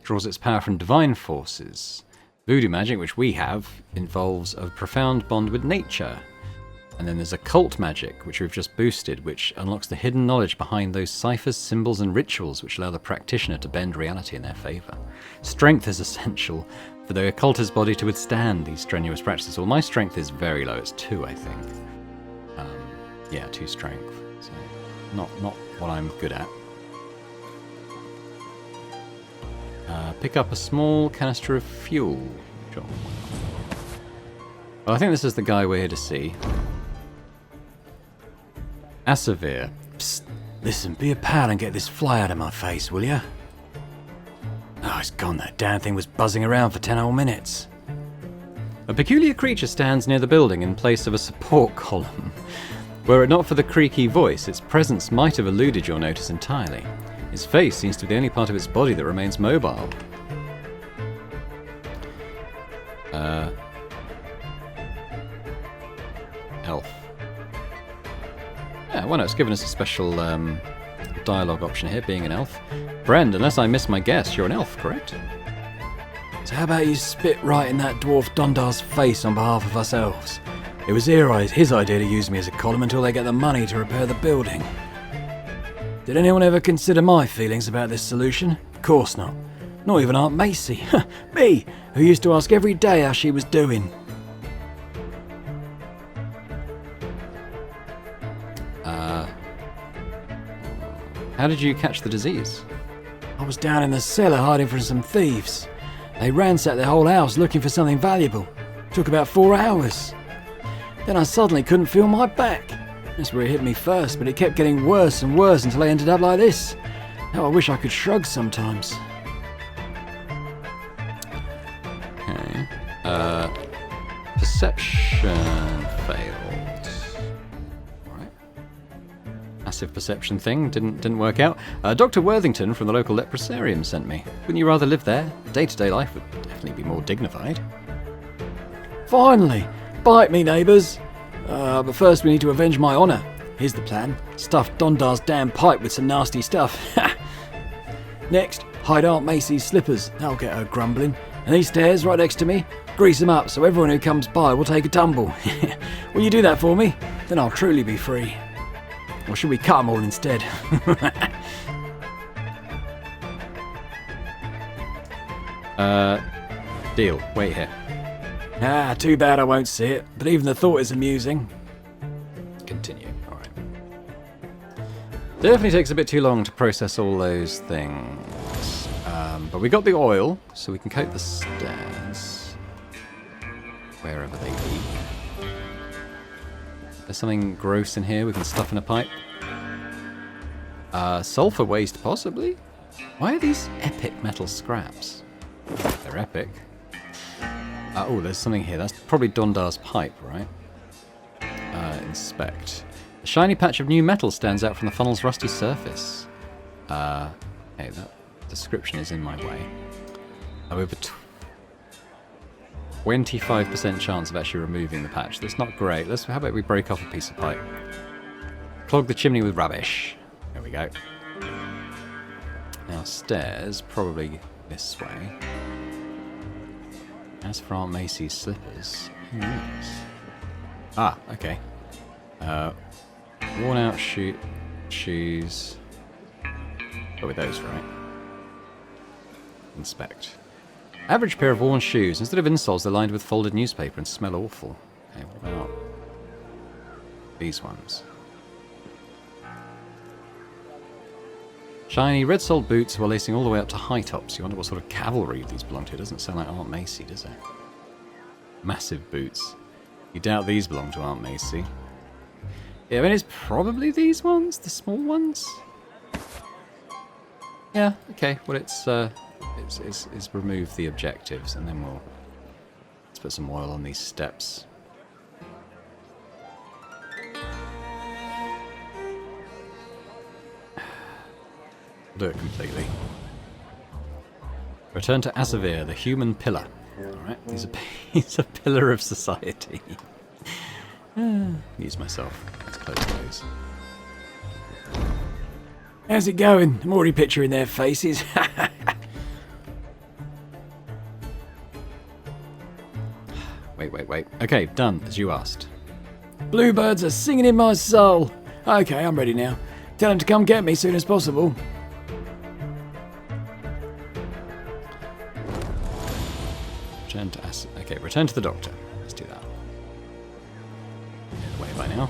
draws its power from divine forces. Voodoo magic, which we have, involves a profound bond with nature. And then there's occult magic, which we've just boosted, which unlocks the hidden knowledge behind those ciphers, symbols, and rituals which allow the practitioner to bend reality in their favour. Strength is essential for the occultist's body to withstand these strenuous practices. Well, my strength is very low. It's 2, I think. Yeah, 2 strength. So not what I'm good at. Pick up a small canister of fuel. Sure. Well, I think this is the guy we're here to see. Asavir. Psst, listen, be a pal and get this fly out of my face, will ya? Oh, it's gone. That damn thing was buzzing around for 10 whole minutes. A peculiar creature stands near the building in place of a support column. Were it not for the creaky voice, its presence might have eluded your notice entirely. Its face seems to be the only part of its body that remains mobile. Elf. Yeah, well, no, it's given us a special dialogue option here, being an elf. Brend, unless I miss my guess, you're an elf, correct? So how about you spit right in that dwarf Dundar's face on behalf of us elves? It was his idea to use me as a column until they get the money to repair the building. Did anyone ever consider my feelings about this solution? Of course not. Not even Aunt Macy. Me, who used to ask every day how she was doing. How did you catch the disease? I was down in the cellar hiding from some thieves. They ransacked the whole house looking for something valuable. Took about 4 hours. Then I suddenly couldn't feel my back. That's where it hit me first, but it kept getting worse and worse until I ended up like this. How I wish I could shrug sometimes. Okay. Perception failed. Alright. Massive perception thing didn't work out. Dr. Worthington from the local leprosarium sent me. Wouldn't you rather live there? Day-to-day life would definitely be more dignified. Finally! Bite me, neighbours! But first we need to avenge my honour. Here's the plan. Stuff Dondar's damn pipe with some nasty stuff. Next, hide Aunt Macy's slippers. That'll get her grumbling. And these stairs right next to me, grease them up so everyone who comes by will take a tumble. Will you do that for me? Then I'll truly be free. Or should we cut them all instead? Deal. Wait here. Ah, too bad I won't see it, but even the thought is amusing. Continue. Alright. Definitely takes a bit too long to process all those things. But we got the oil, so we can coat the stairs. Wherever they be. There's something gross in here we can stuff in a pipe. Sulfur waste, possibly? Why are these epic metal scraps? They're epic. Oh, there's something here. That's probably Dondar's pipe, right? Inspect. A shiny patch of new metal stands out from the funnel's rusty surface. Hey, that description is in my way. Over 25% chance of actually removing the patch. That's not great. How about we break off a piece of pipe? Clog the chimney with rubbish. There we go. Now stairs, probably this way. As for Aunt Macy's slippers, who knows? Ah, okay. Worn out shoes. Go with those, right? Inspect. Average pair of worn shoes. Instead of insoles, they're lined with folded newspaper and smell awful. Okay, what about these ones? Shiny red-soled boots while lacing all the way up to high tops. You wonder what sort of cavalry these belong to. It doesn't sound like Aunt Macy, does it? Massive boots. You doubt these belong to Aunt Macy. Yeah, I mean, it's probably these ones, the small ones. Yeah, okay. Well, it's remove the objectives, and then let's put some oil on these steps. Do it completely. Return to Asavir, the human pillar. Alright, he's a pillar of society. Use myself. Let's close those. How's it going? I'm already picturing their faces. Wait. Okay, done, as you asked. Bluebirds are singing in my soul. Okay, I'm ready now. Tell them to come get me as soon as possible. Return to the doctor. Let's do that. Get away by now.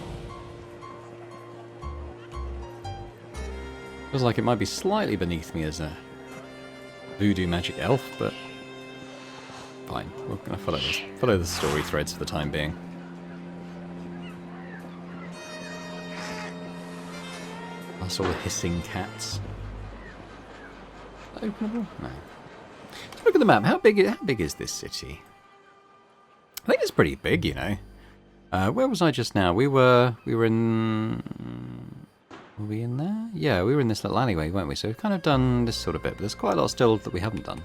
Feels like it might be slightly beneath me as a voodoo magic elf, but fine. We're gonna follow the story threads for the time being. I saw the hissing cats. Openable? No. Look at the map. How big is this city? I think it's pretty big, you know. Where was I just now? We were in... Were we in there? Yeah, we were in this little alleyway, weren't we? So we've kind of done this sort of bit, but there's quite a lot still that we haven't done.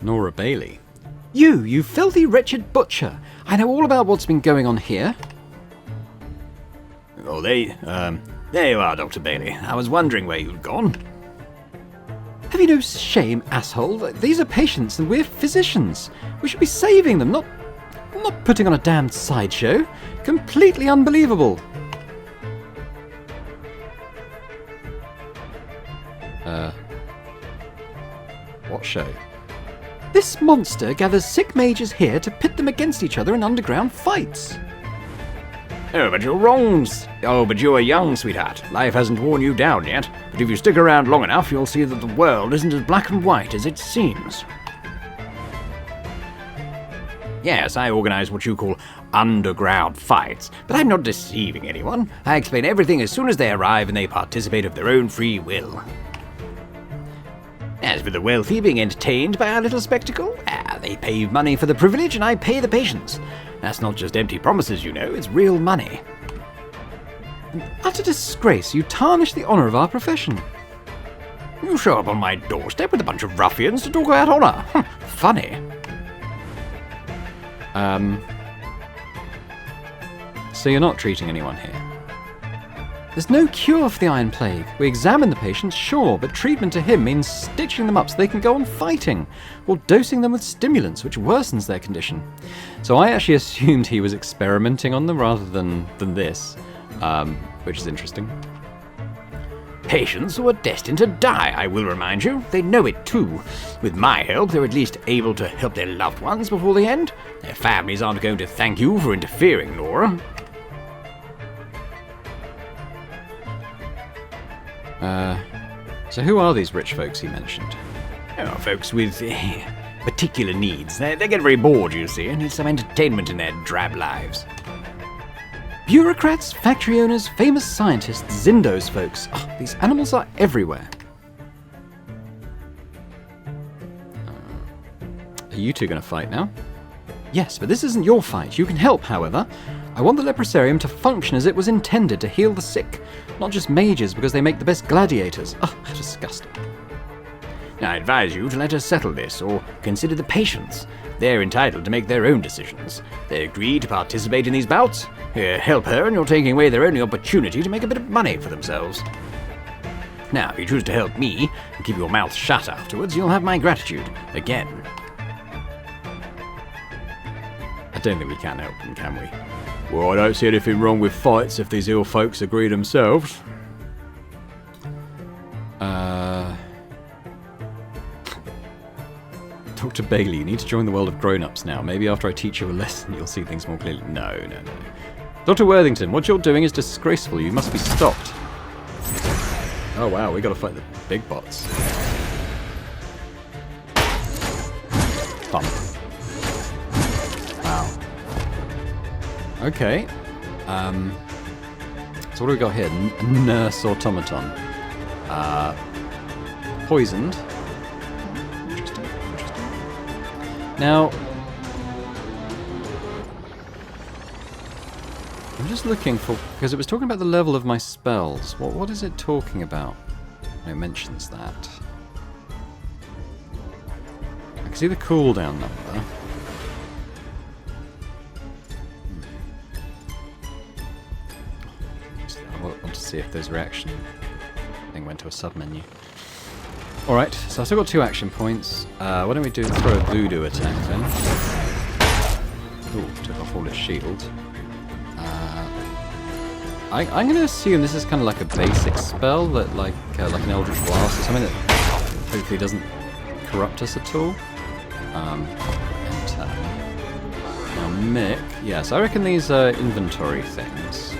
Nora Bailey. You filthy wretched butcher! I know all about what's been going on here. Oh, there you are, Dr. Bailey. I was wondering where you'd gone. Have you no shame, asshole? These are patients and we're physicians. We should be saving them, not putting on a damned sideshow. Completely unbelievable. What show? This monster gathers sick mages here to pit them against each other in underground fights. Oh, but you're wrong. Oh, but you're young, sweetheart. Life hasn't worn you down yet. But if you stick around long enough, you'll see that the world isn't as black and white as it seems. Yes, I organise what you call underground fights, but I'm not deceiving anyone. I explain everything as soon as they arrive and they participate of their own free will. As for the wealthy being entertained by our little spectacle, they pay money for the privilege and I pay the patients. That's not just empty promises, you know, it's real money. An utter disgrace. You tarnish the honour of our profession. You show up on my doorstep with a bunch of ruffians to talk about honour. Funny. So you're not treating anyone here? There's no cure for the Iron Plague. We examine the patients, sure, but treatment to him means stitching them up so they can go on fighting, or dosing them with stimulants, which worsens their condition. So I actually assumed he was experimenting on them rather than this, which is interesting. Patients who are destined to die, I will remind you. They know it too. With my help, they're at least able to help their loved ones before the end. Their families aren't going to thank you for interfering, Nora. So who are these rich folks he mentioned? Oh, folks with particular needs. They get very bored, you see, and need some entertainment in their drab lives. Bureaucrats, factory owners, famous scientists, Zindos folks. Oh, these animals are everywhere. Are you two going to fight now? Yes, but this isn't your fight. You can help, however. I want the leprosarium to function as it was intended, to heal the sick. Not just mages, because they make the best gladiators. Oh, disgusting. I advise you to let us settle this, or consider the patients. They're entitled to make their own decisions. They agree to participate in these bouts. Help her, and you're taking away their only opportunity to make a bit of money for themselves. Now, if you choose to help me, and keep your mouth shut afterwards, you'll have my gratitude. Again. I don't think we can help them, can we? Well, I don't see anything wrong with fights if these ill folks agree themselves. Dr. Bailey, you need to join the world of grown-ups now. Maybe after I teach you a lesson, you'll see things more clearly. No. Dr. Worthington, what you're doing is disgraceful. You must be stopped. Oh, wow, we gotta fight the big bots. Fun. Wow. Okay. So what do we got here? Nurse automaton. Poisoned. Interesting. Now, I'm just looking for, because it was talking about the level of my spells. What is it talking about? It mentions that. I can see the cooldown number. I want to see if those reaction thing went to a sub-menu. Alright, so I've still got 2 action points. Why don't we throw a voodoo attack then? Ooh, took off all its shield. I'm going to assume this is kind of like a basic spell, that like an Eldritch Blast or something that hopefully doesn't corrupt us at all. Enter. Now Mick, yes, I reckon these are inventory things.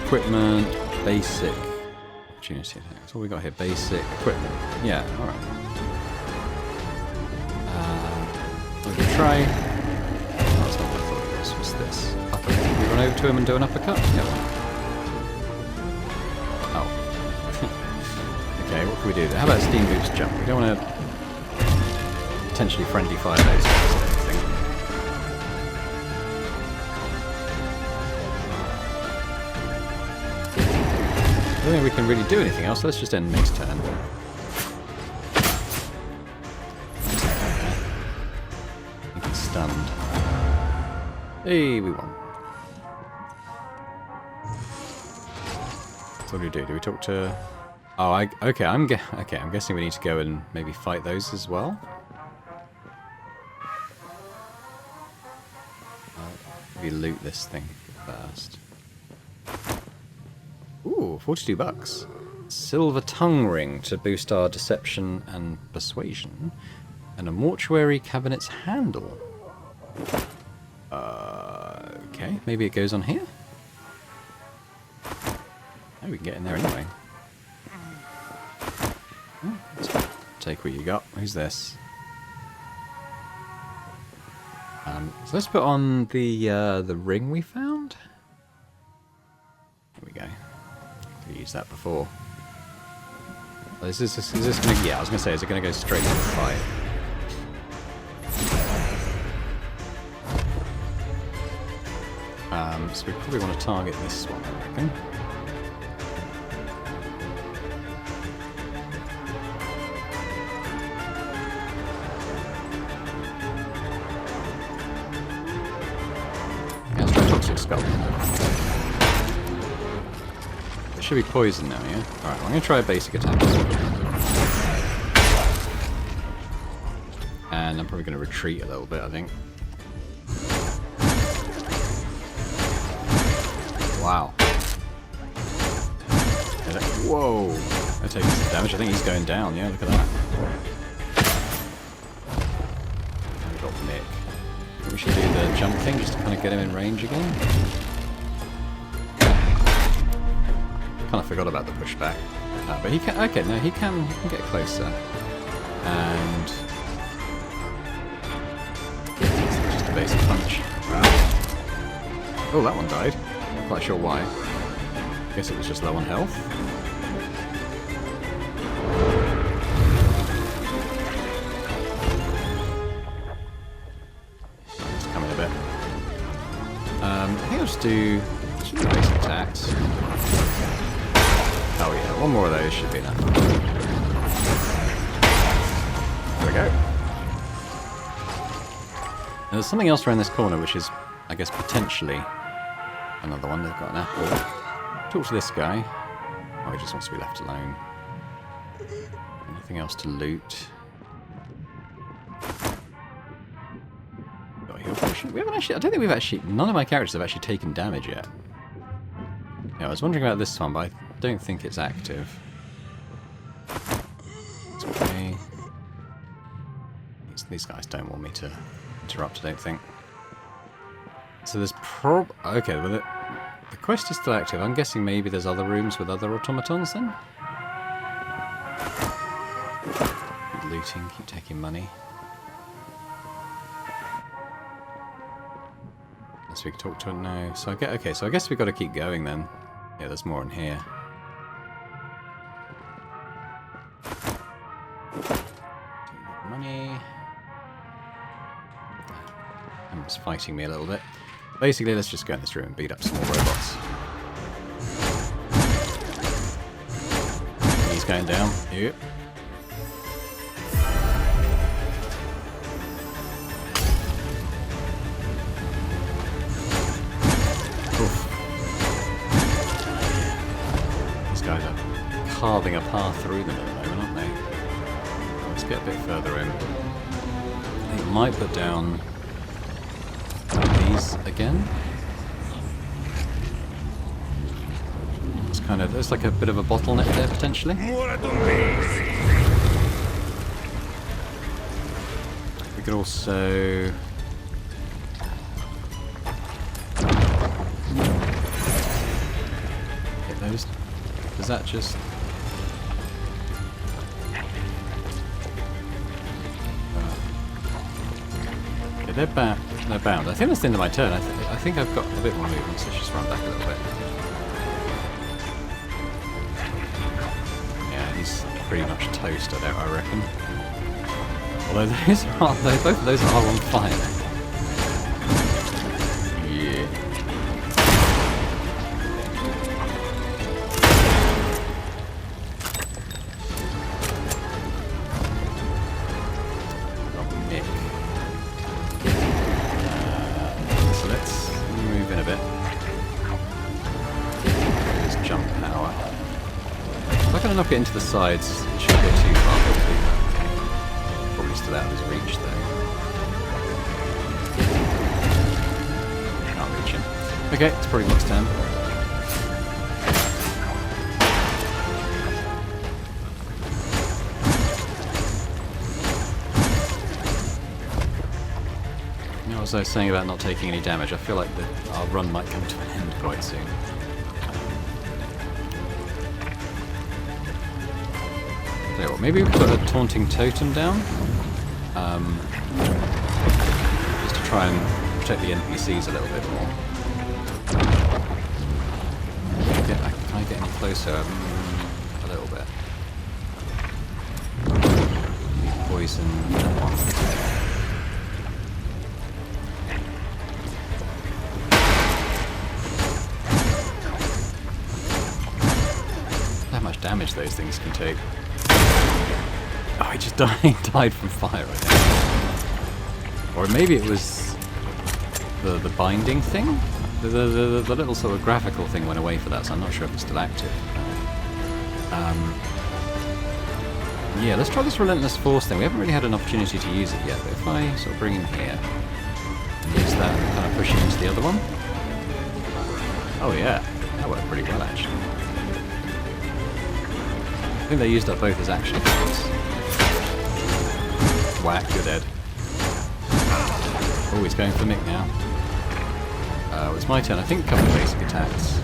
Equipment, basic, opportunity attacks. What we got here? Basic equipment. Yeah, alright. We can try. That's not what I thought it was. What's this? Uppercut. Can we run over to him and do an uppercut? Yep. Oh. Okay, what can we do? How about a steam boost jump? We don't want to potentially friendly fire those guys or anything. I don't think we can really do anything else. Let's just end next turn. stunned. Hey, we won. So what do we do? Do we talk to... Oh, okay, I'm guessing we need to go and maybe fight those as well. Maybe loot this thing first. Ooh, $42. Silver tongue ring to boost our deception and persuasion. And a mortuary cabinet's handle. Okay, maybe it goes on here? Oh, we can get in there anyway. Oh, let's take what you got. Who's this? So let's put on the ring we found. Here we go. Could use that before. Well, is this gonna? Yeah, I was gonna say, is it gonna go straight to the fight? So we probably want to target this one, I reckon. Yeah, let's try Toxic Skull. It should be poison now, yeah? Alright, I'm going to try a basic attack. And I'm probably going to retreat a little bit, I think. Wow. Whoa! That takes some damage. I think he's going down, yeah, look at that. We got Nick. I think we should do the jump thing just to kind of get him in range again. Kind of forgot about the pushback. But he can, okay, no, he can get closer. And... just a basic punch. Oh, that one died. Not quite sure why. I guess it was just low on health. It's coming a bit. I think I'll just do basic attacks. Oh yeah, one more of those should be enough. There we go. And there's something else around this corner which is, I guess, potentially another one. They've got an apple. Talk to this guy. Oh, he just wants to be left alone. Anything else to loot? Got a heal potion. We haven't actually... I don't think we've actually... None of my characters have actually taken damage yet. Yeah, I was wondering about this one, but I don't think it's active. It's okay. These guys don't want me to interrupt, I don't think. So there's okay, well the quest is still active. I'm guessing maybe there's other rooms with other automatons then? Keep looting, keep taking money. So we can talk to it now. So okay, so I guess we've got to keep going then. Yeah, there's more in here. Money. It's fighting me a little bit. Basically, let's just go in this room and beat up some more robots. He's going down. Yep. Oof. These guys are carving a path through them at the moment, aren't they? Let's get a bit further in. I think I might put down these again. It's kind of, there's like a bit of a bottleneck there potentially. We could also hit those. Does that just... They're bound. I think that's the end of my turn. I think I've got a bit more movement, so let's just run back a little bit. Yeah, he's pretty much toast, I reckon. Although both of those are on fire. Yeah. to knock it into the sides. It shouldn't go too far, hopefully. Okay. Probably still out of his reach, though. Can't reach him. Okay, it's probably next turn. You know, as I was saying about not taking any damage, I feel like our run might come to an end quite soon. Tell you what, maybe we put a taunting totem down, just to try and protect the NPCs a little bit more. Can I get any closer? A little bit. Poison. How much damage those things can take. Oh, he just died from fire, I think. Or maybe it was the binding thing? The little sort of graphical thing went away for that, so I'm not sure if it's still active. Yeah, let's try this Relentless Force thing. We haven't really had an opportunity to use it yet, but if I sort of bring him here and use that and kind of push him into the other one. Oh yeah, that worked pretty well actually. I think they used up both as action points. Whack, you're dead. Oh, he's going for Mick now. It's my turn. I think a couple of basic attacks.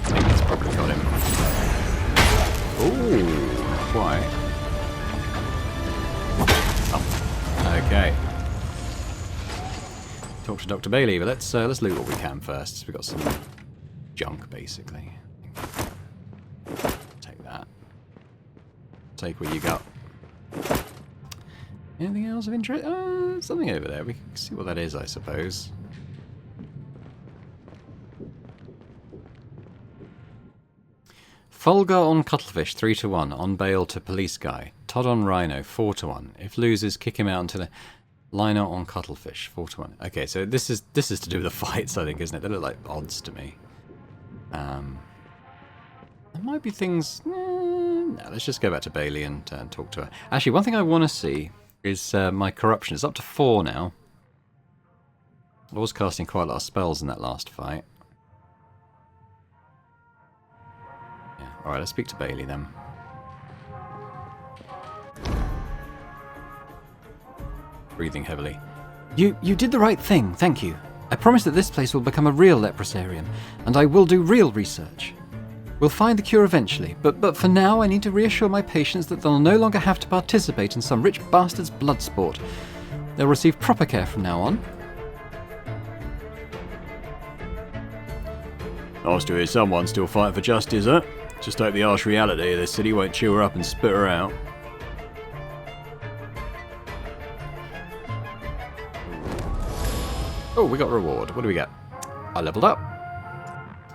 I think that's probably got him. Ooh, quite. Oh, okay. Talk to Dr. Bailey, but let's loot what we can first. We've got some junk, basically. Take that. Take what you got. Anything else of interest? Something over there. We can see what that is, I suppose. Folgar on Cuttlefish 3-1. On bail to Police Guy. Todd on Rhino 4-1. If loses, kick him out until a liner on Cuttlefish 4-1. Okay, so this is to do with the fights, I think, isn't it? They look like odds to me. There might be things. No, let's just go back to Bailey and talk to her. Actually, one thing I want to see is my corruption. It's up to 4 now. I was casting quite a lot of spells in that last fight. Yeah, alright, let's speak to Bailey then. Breathing heavily. You did the right thing, thank you. I promise that this place will become a real leprosarium, and I will do real research. We'll find the cure eventually, but for now I need to reassure my patients that they'll no longer have to participate in some rich bastard's blood sport. They'll receive proper care from now on. Nice to hear someone still fighting for justice, huh? Just hope the harsh reality of this city won't chew her up and spit her out. Oh, we got a reward. What do we get? I leveled up.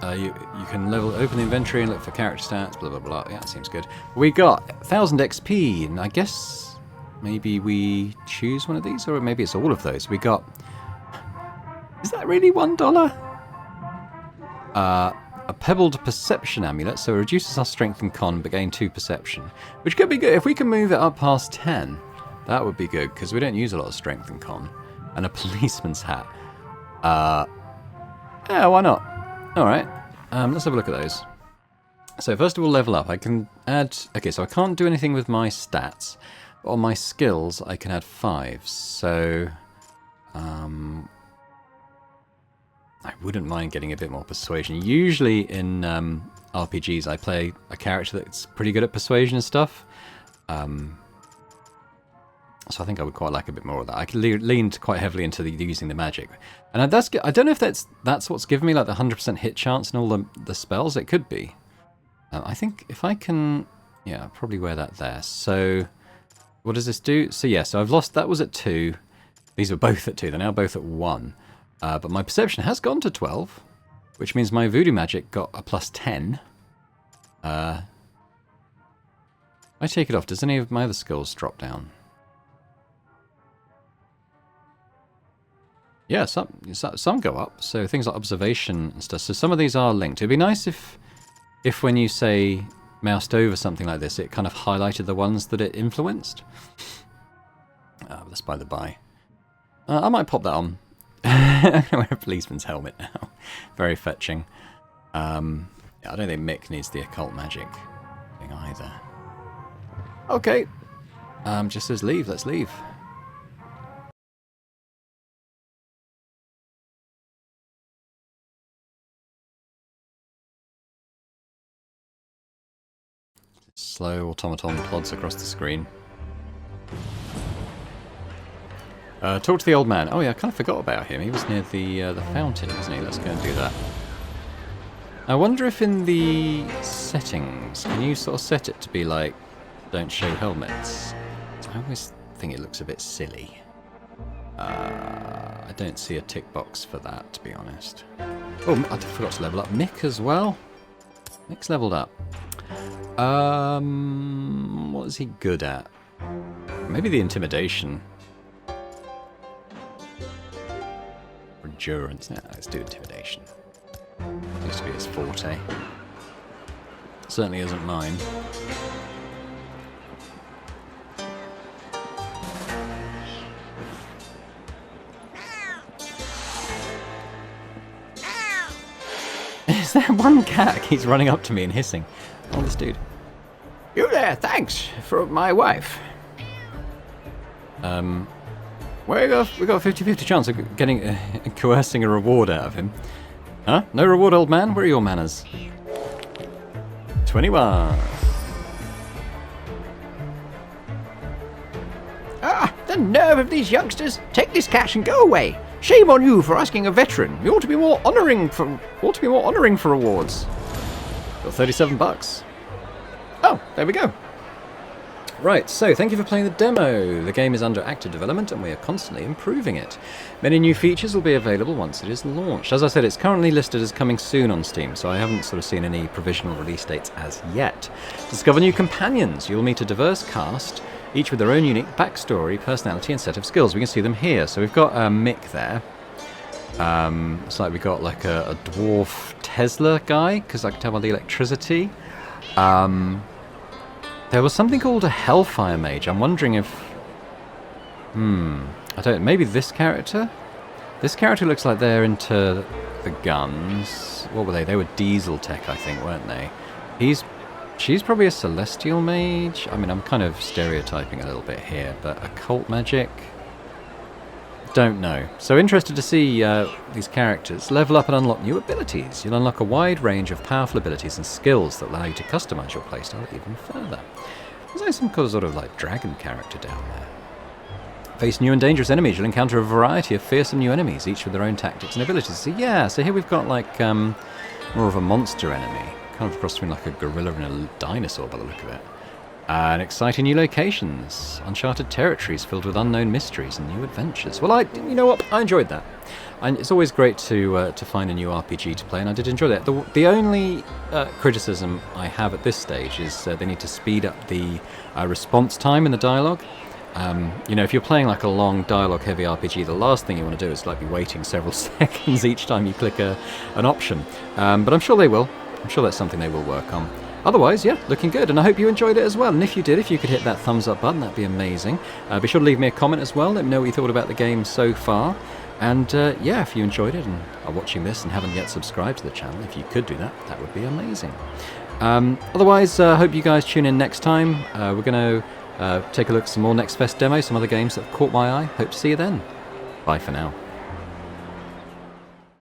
You can open the inventory and look for character stats, blah blah blah. Yeah, that seems good. We got 1000 XP, and I guess maybe we choose one of these, or maybe it's all of those. We got. Is that really $1? A pebbled perception amulet, so it reduces our strength and con, but gain 2 perception, which could be good if we can move it up past 10. That would be good because we don't use a lot of strength and con. And a policeman's hat. Yeah, why not? Alright, let's have a look at those. So first of all, level up. I can add... Okay, so I can't do anything with my stats. But on my skills, I can add 5. So... I wouldn't mind getting a bit more persuasion. Usually in RPGs, I play a character that's pretty good at persuasion and stuff. So I think I would quite like a bit more of that. I leaned quite heavily into using the magic. And I don't know if that's what's given me like the 100% hit chance and all the spells. It could be. I think if I can... Yeah, I'll probably wear that there. So what does this do? So yeah, so I've lost... That was at 2. These were both at 2. They're now both at 1. But my perception has gone to 12, which means my voodoo magic got a plus 10. I take it off. Does any of my other skills drop down? Yeah, some go up. So things like observation and stuff. So some of these are linked. It'd be nice if when you say moused over something like this, it kind of highlighted the ones that it influenced. That's by the by. I might pop that on. I'm going to wear a policeman's helmet now. Very fetching. Yeah, I don't think Mick needs the occult magic thing either. Okay. Just says leave. Let's leave. Slow automaton plods across the screen. Talk to the old man. Oh yeah, I kind of forgot about him. He was near the fountain, wasn't he? Let's go and do that. I wonder if in the settings, can you sort of set it to be like, don't show helmets? I always think it looks a bit silly. I don't see a tick box for that, to be honest. Oh, I forgot to level up Mick as well. Mick's leveled up. What is he good at? Maybe the intimidation. Endurance. No, let's do intimidation. Used to be his forte. Certainly isn't mine. Is there one cat keeps running up to me and hissing? Oh, this dude. You there, thanks for my wife. We got a 50-50 chance of getting coercing a reward out of him. Huh? No reward, old man? Where are your manners? 21. Ah, the nerve of these youngsters! Take this cash and go away. Shame on you for asking a veteran. You ought to be more honouring for rewards. Got 37 bucks. Oh, there we go. Right, so thank you for playing the demo. The game is under active development and we are constantly improving it. Many new features will be available once it is launched. As I said, it's currently listed as coming soon on Steam, so I haven't sort of seen any provisional release dates as yet. Discover new companions. You'll meet a diverse cast, each with their own unique backstory, personality and set of skills. We can see them here. So we've got Mick there. It's like we've got like a dwarf Tesla guy, because I can tell by the electricity. There was something called a Hellfire Mage. I'm wondering if... I don't know. Maybe this character? This character looks like they're into the guns. What were they? They were diesel tech, I think, weren't they? She's probably a Celestial Mage. I mean, I'm kind of stereotyping a little bit here, but occult magic? Don't know. So interested to see these characters level up and unlock new abilities. You'll unlock a wide range of powerful abilities and skills that allow you to customize your playstyle even further. There's like some sort of like dragon character down there. Face new and dangerous enemies. You'll encounter a variety of fearsome new enemies, each with their own tactics and abilities. So yeah, so here we've got like more of a monster enemy. Kind of cross between like a gorilla and a dinosaur by the look of it. And exciting new locations, uncharted territories filled with unknown mysteries and new adventures. Well, you know what? I enjoyed that. And it's always great to find a new RPG to play, and I did enjoy that. The only criticism I have at this stage is they need to speed up the response time in the dialogue. You know, if you're playing like a long dialogue-heavy RPG, the last thing you want to do is like be waiting several seconds each time you click an option. But I'm sure they will. I'm sure that's something they will work on. Otherwise, yeah, looking good, and I hope you enjoyed it as well. And if you did, if you could hit that thumbs up button, that'd be amazing. Be sure to leave me a comment as well. Let me know what you thought about the game so far. And yeah, if you enjoyed it and are watching this and haven't yet subscribed to the channel, if you could do that, that would be amazing. Otherwise, I hope you guys tune in next time. We're going to take a look at some more Next Fest demos, some other games that have caught my eye. Hope to see you then. Bye for now.